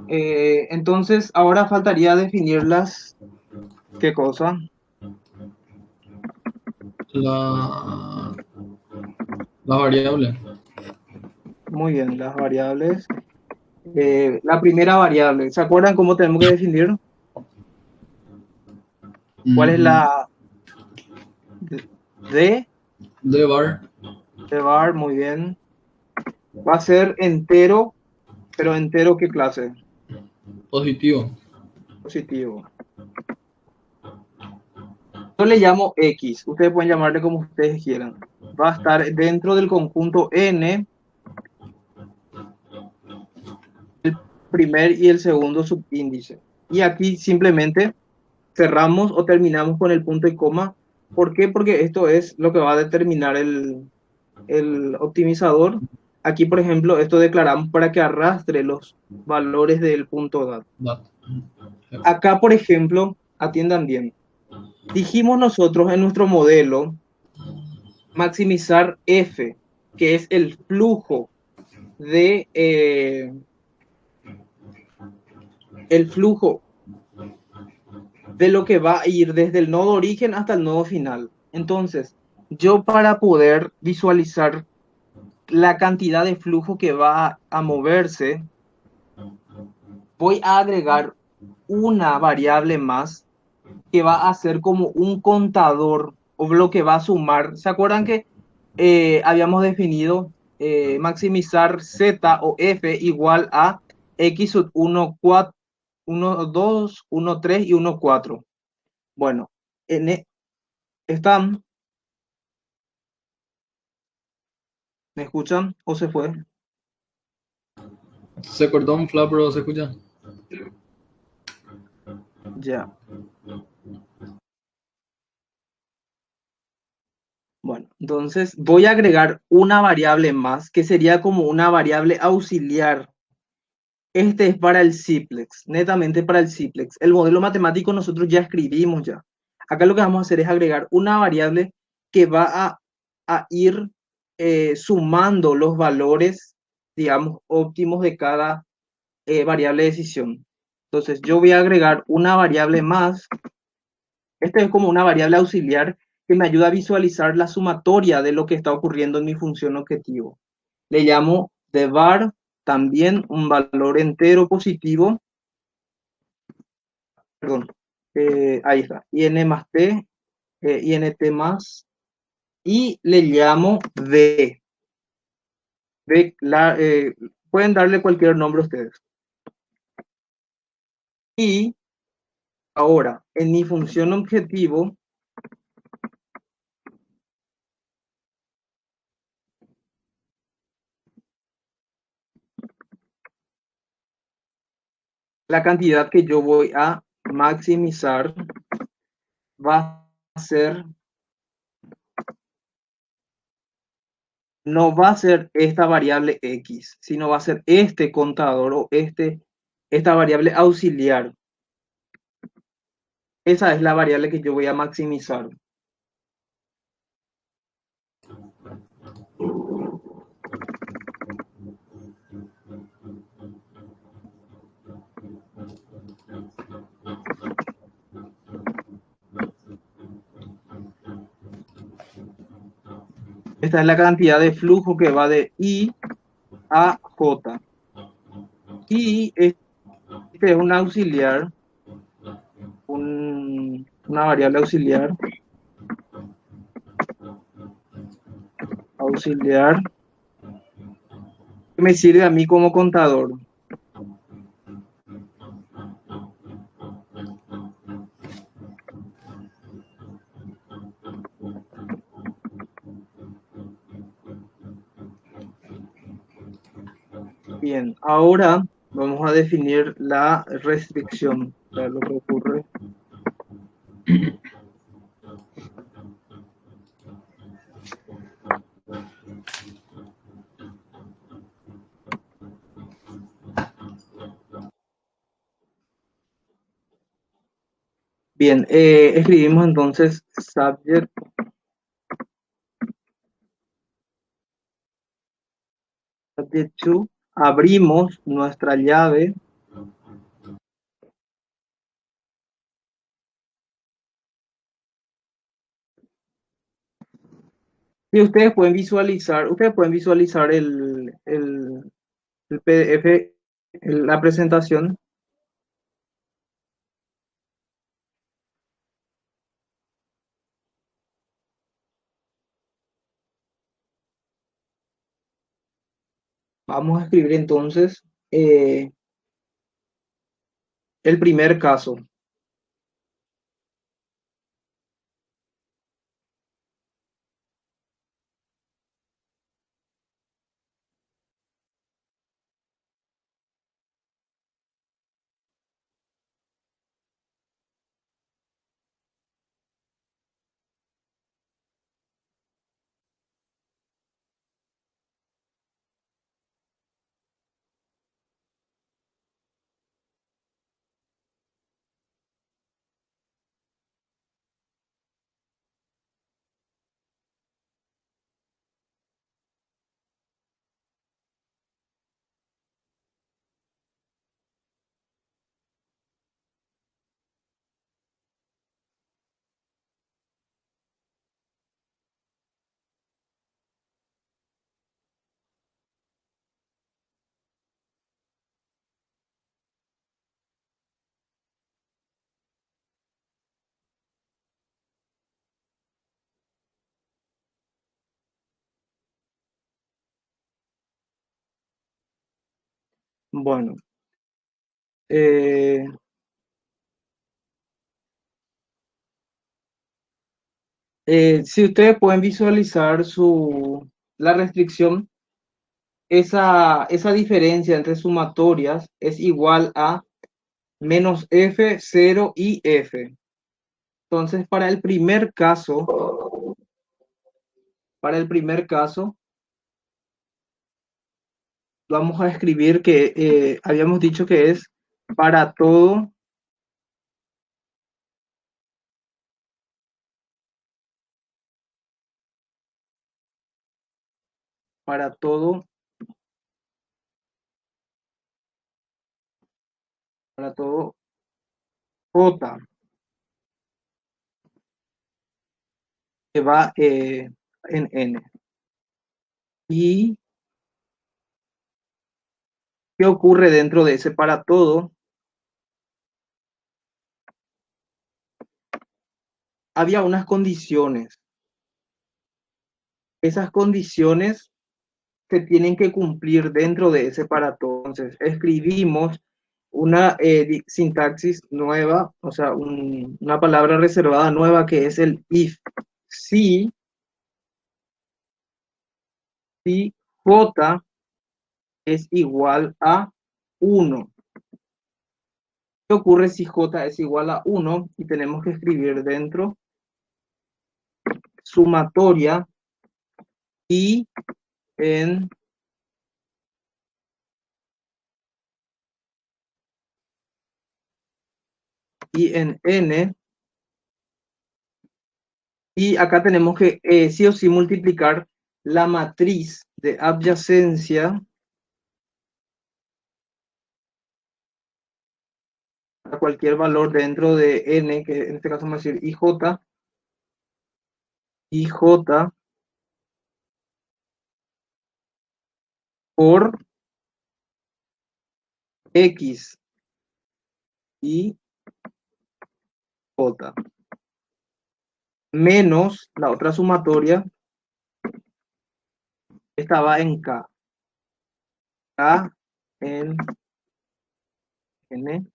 Entonces, ahora faltaría definirlas. ¿Qué cosa? La variable. Muy bien, las variables. La primera variable, ¿se acuerdan cómo tenemos que definir? ¿Cuál es la D De var. de var? Muy bien. Va a ser entero, pero entero ¿qué clase? Positivo. Positivo. Yo le llamo X, ustedes pueden llamarle como ustedes quieran. Va a estar dentro del conjunto N, el primer y el segundo subíndice. Y aquí simplemente cerramos o terminamos con el punto y coma. ¿Por qué? Porque esto es lo que va a determinar el optimizador. Aquí, por ejemplo, esto declaramos para que arrastre los valores del punto DAT. Acá, por ejemplo, atiendan bien. Dijimos nosotros en nuestro modelo maximizar F, que es el flujo de lo que va a ir desde el nodo origen hasta el nodo final. Entonces, yo para poder visualizar la cantidad de flujo que va a moverse, voy a agregar una variable más que va a ser como un contador o lo que va a sumar. ¿Se acuerdan que habíamos definido maximizar Z o F igual a X sub 1, 4, 1, 2, 1, 3 y 1, 4? Bueno, ¿están? ¿Me escuchan o se fue? Se cortó un fla, pero se escucha. Ya. Bueno, entonces voy a agregar una variable más que sería como una variable auxiliar. Este es para el simplex, netamente para el simplex. El modelo matemático nosotros ya escribimos ya. Acá lo que vamos a hacer es agregar una variable que va a ir sumando los valores, digamos, óptimos de cada variable de decisión. Entonces yo voy a agregar una variable más. Este es como una variable auxiliar que me ayuda a visualizar la sumatoria de lo que está ocurriendo en mi función objetivo. Le llamo de var, también un valor entero positivo. Perdón, ahí está, in más t, int más, y le llamo d. Pueden darle cualquier nombre a ustedes. Y Ahora, en mi función objetivo, la cantidad que yo voy a maximizar va a ser, no va a ser esta variable X, sino va a ser este contador o esta variable auxiliar. Esa es la variable que yo voy a maximizar. Esta es la cantidad de flujo que va de I a J. Y este es un auxiliar, una variable auxiliar que me sirve a mí como contador. Bien, ahora vamos a definir la restricción. O sea, lo que ocurre. Bien, escribimos entonces subject to, abrimos nuestra llave y ustedes pueden visualizar el PDF, la presentación. Vamos a escribir entonces el primer caso. Bueno, eh, si ustedes pueden visualizar la restricción, esa diferencia entre sumatorias es igual a menos F, 0 y F. Entonces, para el primer caso, vamos a escribir que habíamos dicho que es para todo para todo, para todo J que va en N. ¿Y qué ocurre dentro de ese para todo? Había unas condiciones. Esas condiciones se tienen que cumplir dentro de ese para todo. Entonces, escribimos una sintaxis nueva, o sea, una palabra reservada nueva que es el if. Si J es igual a 1. ¿Qué ocurre si J es igual a 1? Y tenemos que escribir dentro sumatoria y en n. Y acá tenemos que sí o sí multiplicar la matriz de adyacencia a cualquier valor dentro de n, que en este caso vamos a decir IJ por X y J, menos la otra sumatoria estaba en K. K en N.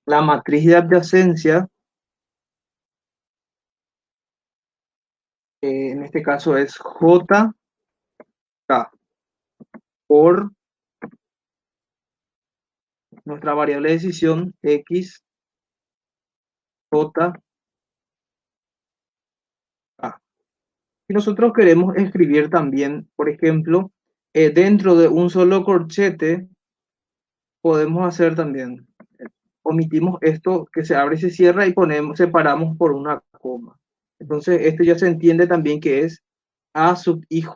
La matriz de adyacencia, en este caso es JK por nuestra variable de decisión X, J, K. Si nosotros queremos escribir también, por ejemplo, dentro de un solo corchete, podemos hacer también, omitimos esto que se abre y se cierra y separamos por una coma. Entonces, esto ya se entiende también que es A sub IJ.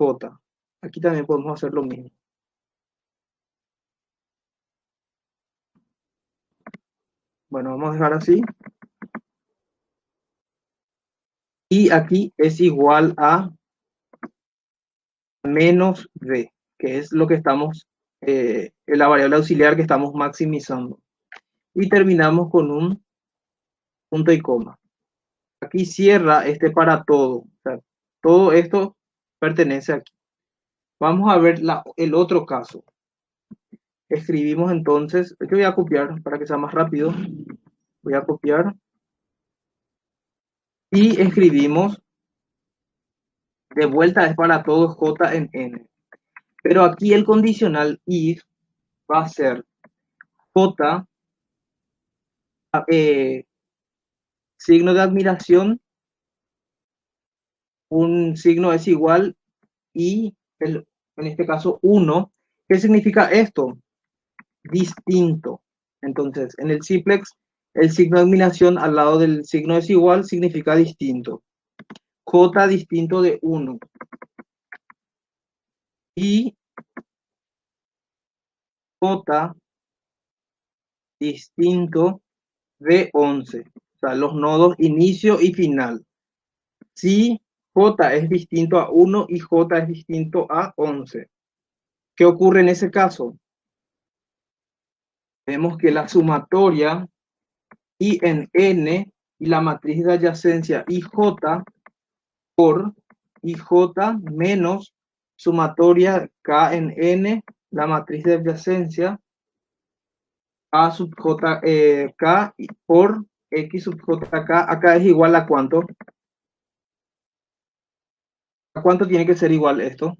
Aquí también podemos hacer lo mismo. Bueno, vamos a dejar así. Y aquí es igual a menos b, que es lo que estamos, la variable auxiliar que estamos maximizando. Y terminamos con un punto y coma. Aquí cierra este para todo. O sea, todo esto pertenece aquí. Vamos a ver el otro caso. Escribimos entonces, yo voy a copiar para que sea más rápido. Voy a copiar. Y escribimos, de vuelta es para todo J en N. Pero aquí el condicional if va a ser J, signo de admiración, un signo es igual y en este caso 1. ¿Qué significa esto? Distinto. Entonces, en el simplex, el signo de admiración al lado del signo es igual significa distinto. J distinto de 1. Y J distinto de 11. O sea, los nodos inicio y final. Si J es distinto a 1 y J es distinto a 11. ¿Qué ocurre en ese caso? Vemos que la sumatoria I en N y la matriz de adyacencia IJ por IJ menos sumatoria K en N, la matriz de adyacencia A sub J, K por X sub JK, acá es igual a ¿cuánto? ¿A cuánto tiene que ser igual esto?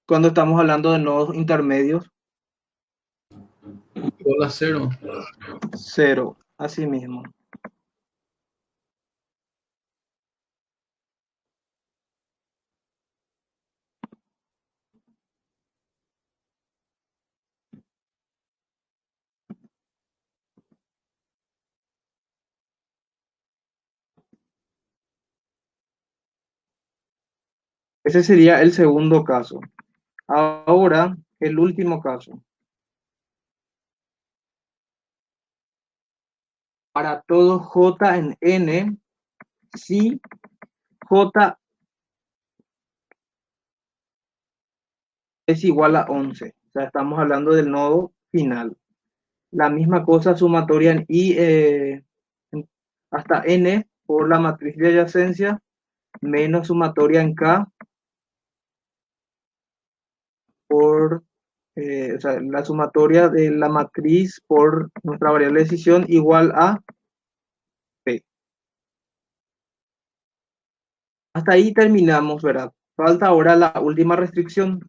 Cuando estamos hablando de nodos intermedios. Igual a 0. 0, así mismo. Ese sería el segundo caso. Ahora, el último caso. Para todo J en N, si J es igual a 11. O sea, estamos hablando del nodo final. La misma cosa sumatoria en I hasta N por la matriz de adyacencia menos sumatoria en K por o sea, la sumatoria de la matriz por nuestra variable de decisión igual a P. Hasta ahí terminamos, ¿verdad? Falta ahora la última restricción.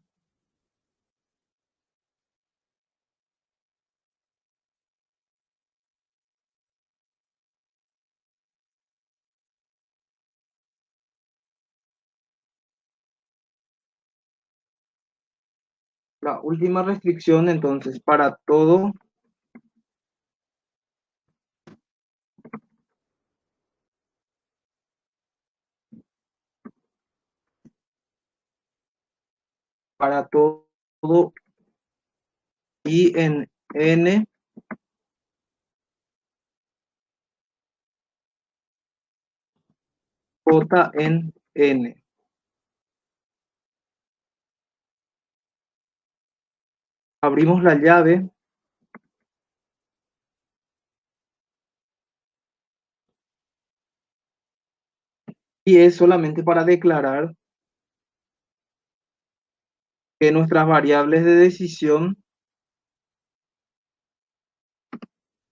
La última restricción, entonces, para todo y en N, J en N. Abrimos la llave y es solamente para declarar que nuestras variables de decisión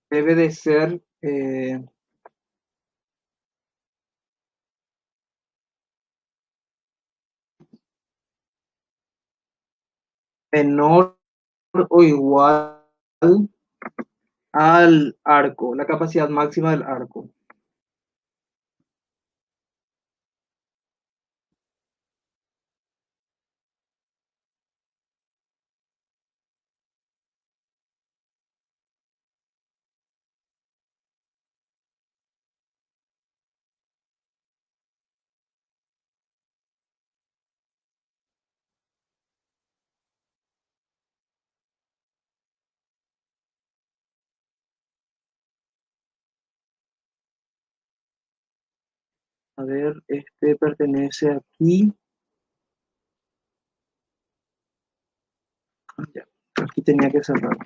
debe de ser menor o igual al arco, la capacidad máxima del arco. A ver, este pertenece aquí. Ya, aquí tenía que cerrar.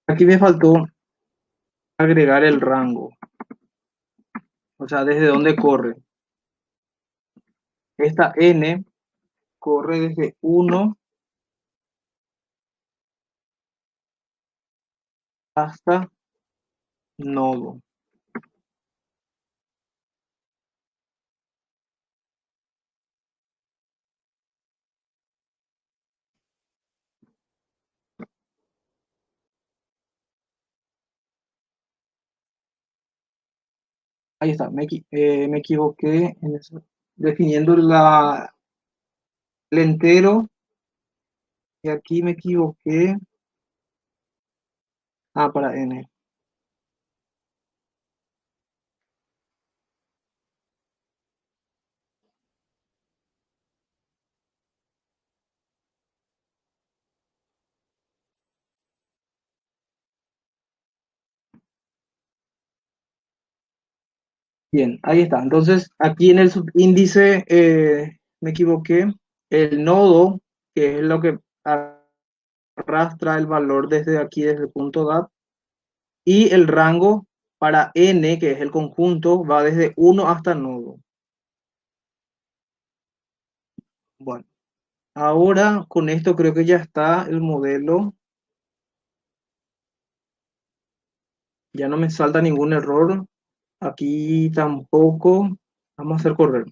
Aquí me faltó agregar el rango, o sea, desde dónde corre. Esta N corre desde 1 hasta nodo. Ahí está, me equivoqué en eso. Definiendo el entero, y aquí me equivoqué. Ah, para N. Bien, ahí está. Entonces, aquí en el subíndice me equivoqué. El nodo, que es lo que arrastra el valor desde aquí, desde el punto DAT, y el rango para N, que es el conjunto, va desde 1 hasta nodo. Bueno, ahora con esto creo que ya está el modelo Ya no me salta ningún error. Aquí tampoco. Vamos a hacer correr.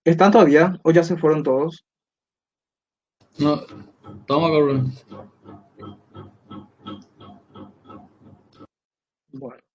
¿Están todavía o ya se fueron todos? No, estamos acá, bro. Bueno,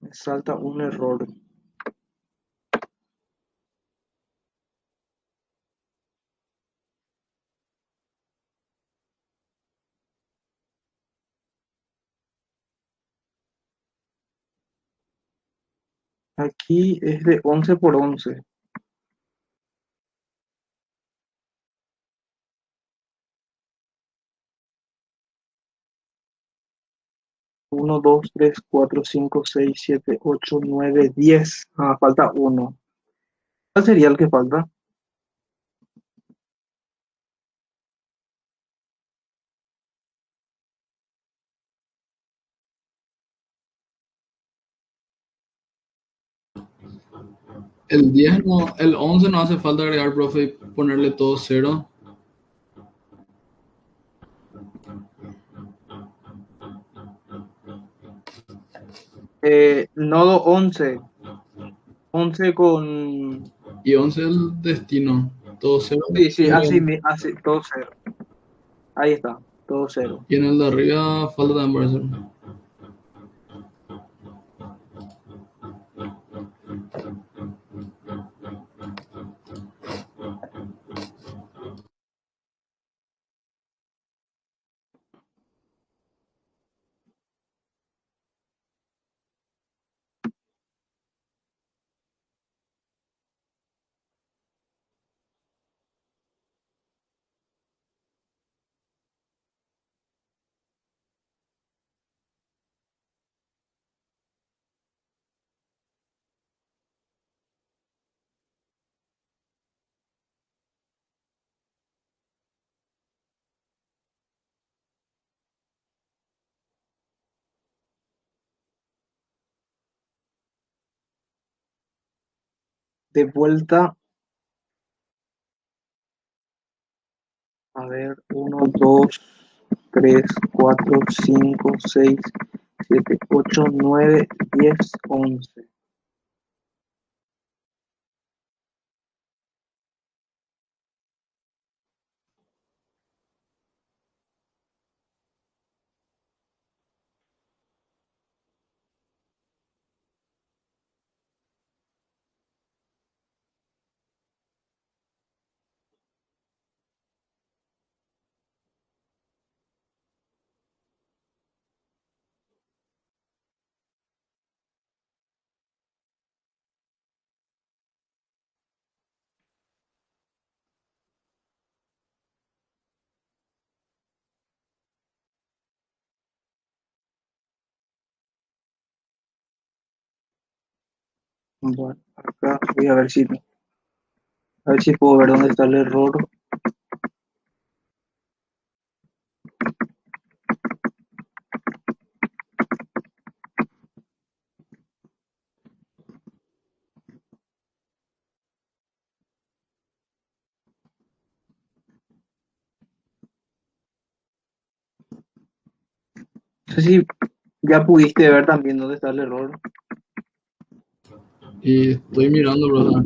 me salta un error. Aquí es de 11 por 11. 1, 2, 3, 4, 5, 6, 7, 8, 9, 10. Ah, falta uno. ¿Cuál sería el que falta? El 10 no, el 11 no hace falta agregar, profe, y ponerle todo cero. Nodo 11. 11 con... Y 11 el destino, todo cero. Sí, sí, así, Pero- así, todo cero. Ahí está, todo cero. y en el de arriba falta también por hacer. De vuelta, a ver, 1, 2, 3, 4, 5, 6, 7, 8, 9, 10, 11. Bueno, acá voy a ver si puedo ver dónde está el error. No sé si ya pudiste ver también dónde está el error. Y estoy mirando, bro.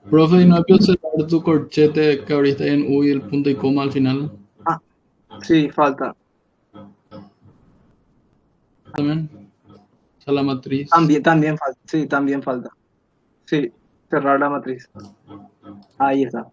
Profe, ¿y no hay que cerrar tu corchete que abriste en U y el punto y coma al final? Ah, sí, falta. También. O sea, la matriz. También falta. Sí, también falta. Sí, cerrar la matriz. Ahí está.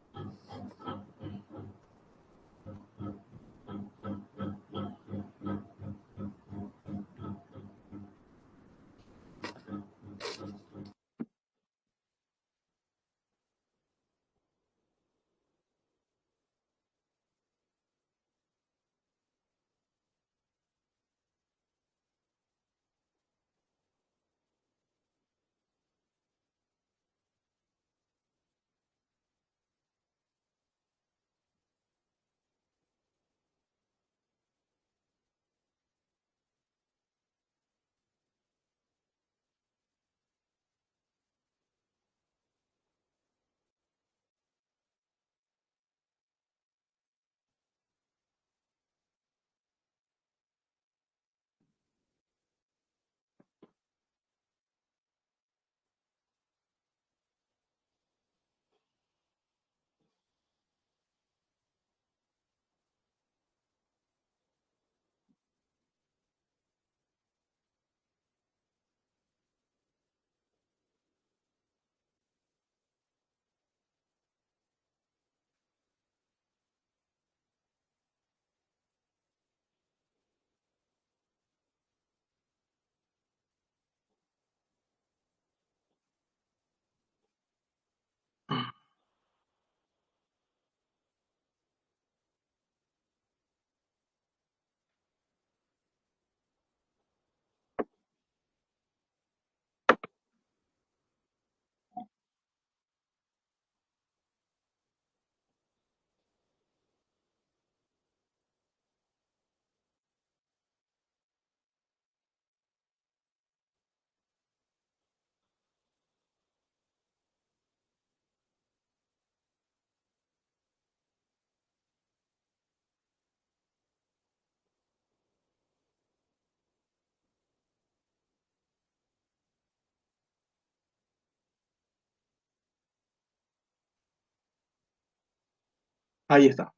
Ahí está.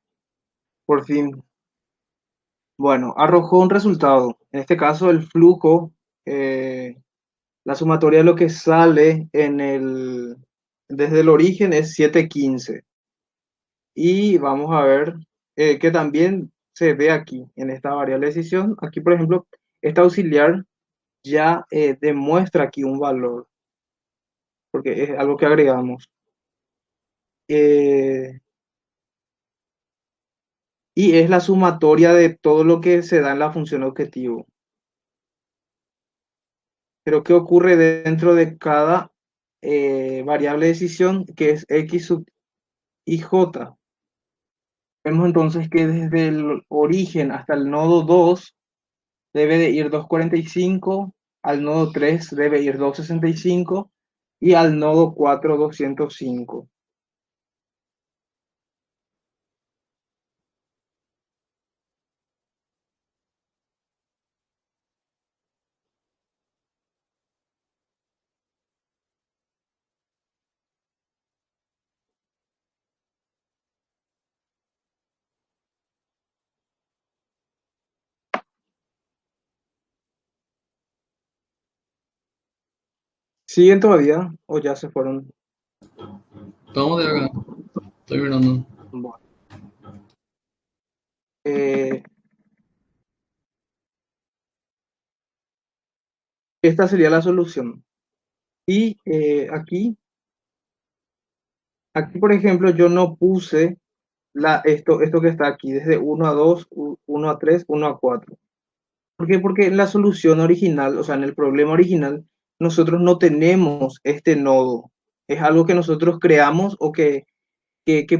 Por fin. Bueno, arrojó un resultado. En este caso, el flujo, la sumatoria de lo que sale desde el origen es 715. Y vamos a ver que también se ve aquí, en esta variable de decisión. Aquí, por ejemplo, esta auxiliar ya demuestra aquí un valor, porque es algo que agregamos. Eh, y es la sumatoria de todo lo que se da en la función objetivo. Pero ¿qué ocurre dentro de cada variable de decisión que es x sub ij? Vemos entonces que desde el origen hasta el nodo 2 debe de ir 245, al nodo 3 debe ir 265 y al nodo 4 205. ¿Siguen todavía o ya se fueron? Estamos de acá. Estoy mirando. Bueno, eh, esta sería la solución. Y aquí, por ejemplo, yo no puse esto que está aquí, desde 1 a 2, 1 a 3, 1 a 4. ¿Por qué? Porque en la solución original, o sea, en el problema original, nosotros no tenemos este nodo. Es algo que nosotros creamos o que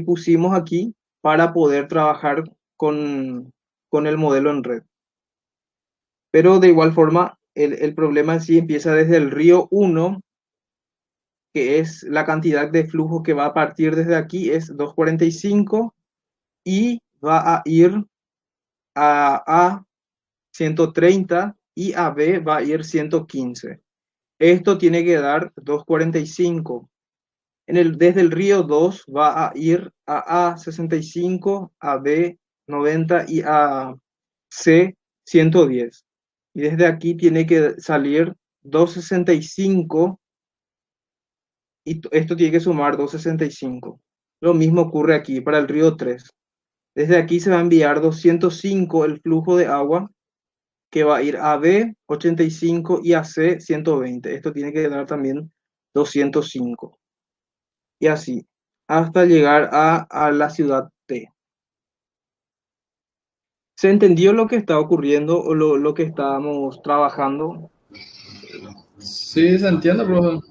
pusimos aquí para poder trabajar con el modelo en red. Pero de igual forma, el problema en sí empieza desde el río 1, que es la cantidad de flujo que va a partir desde aquí, es 245 y va a ir a 130 y a B va a ir 115. Esto tiene que dar 245. Desde el río 2 va a ir a A65, a B90 y a C110. Y desde aquí tiene que salir 265 y esto tiene que sumar 265. Lo mismo ocurre aquí para el río 3. Desde aquí se va a enviar 205 el flujo de agua que va a ir a B85 y a C120. Esto tiene que dar también 205. Y así, hasta llegar a la ciudad T. ¿Se entendió lo que está ocurriendo o lo que estábamos trabajando? Sí, se entiende, profe.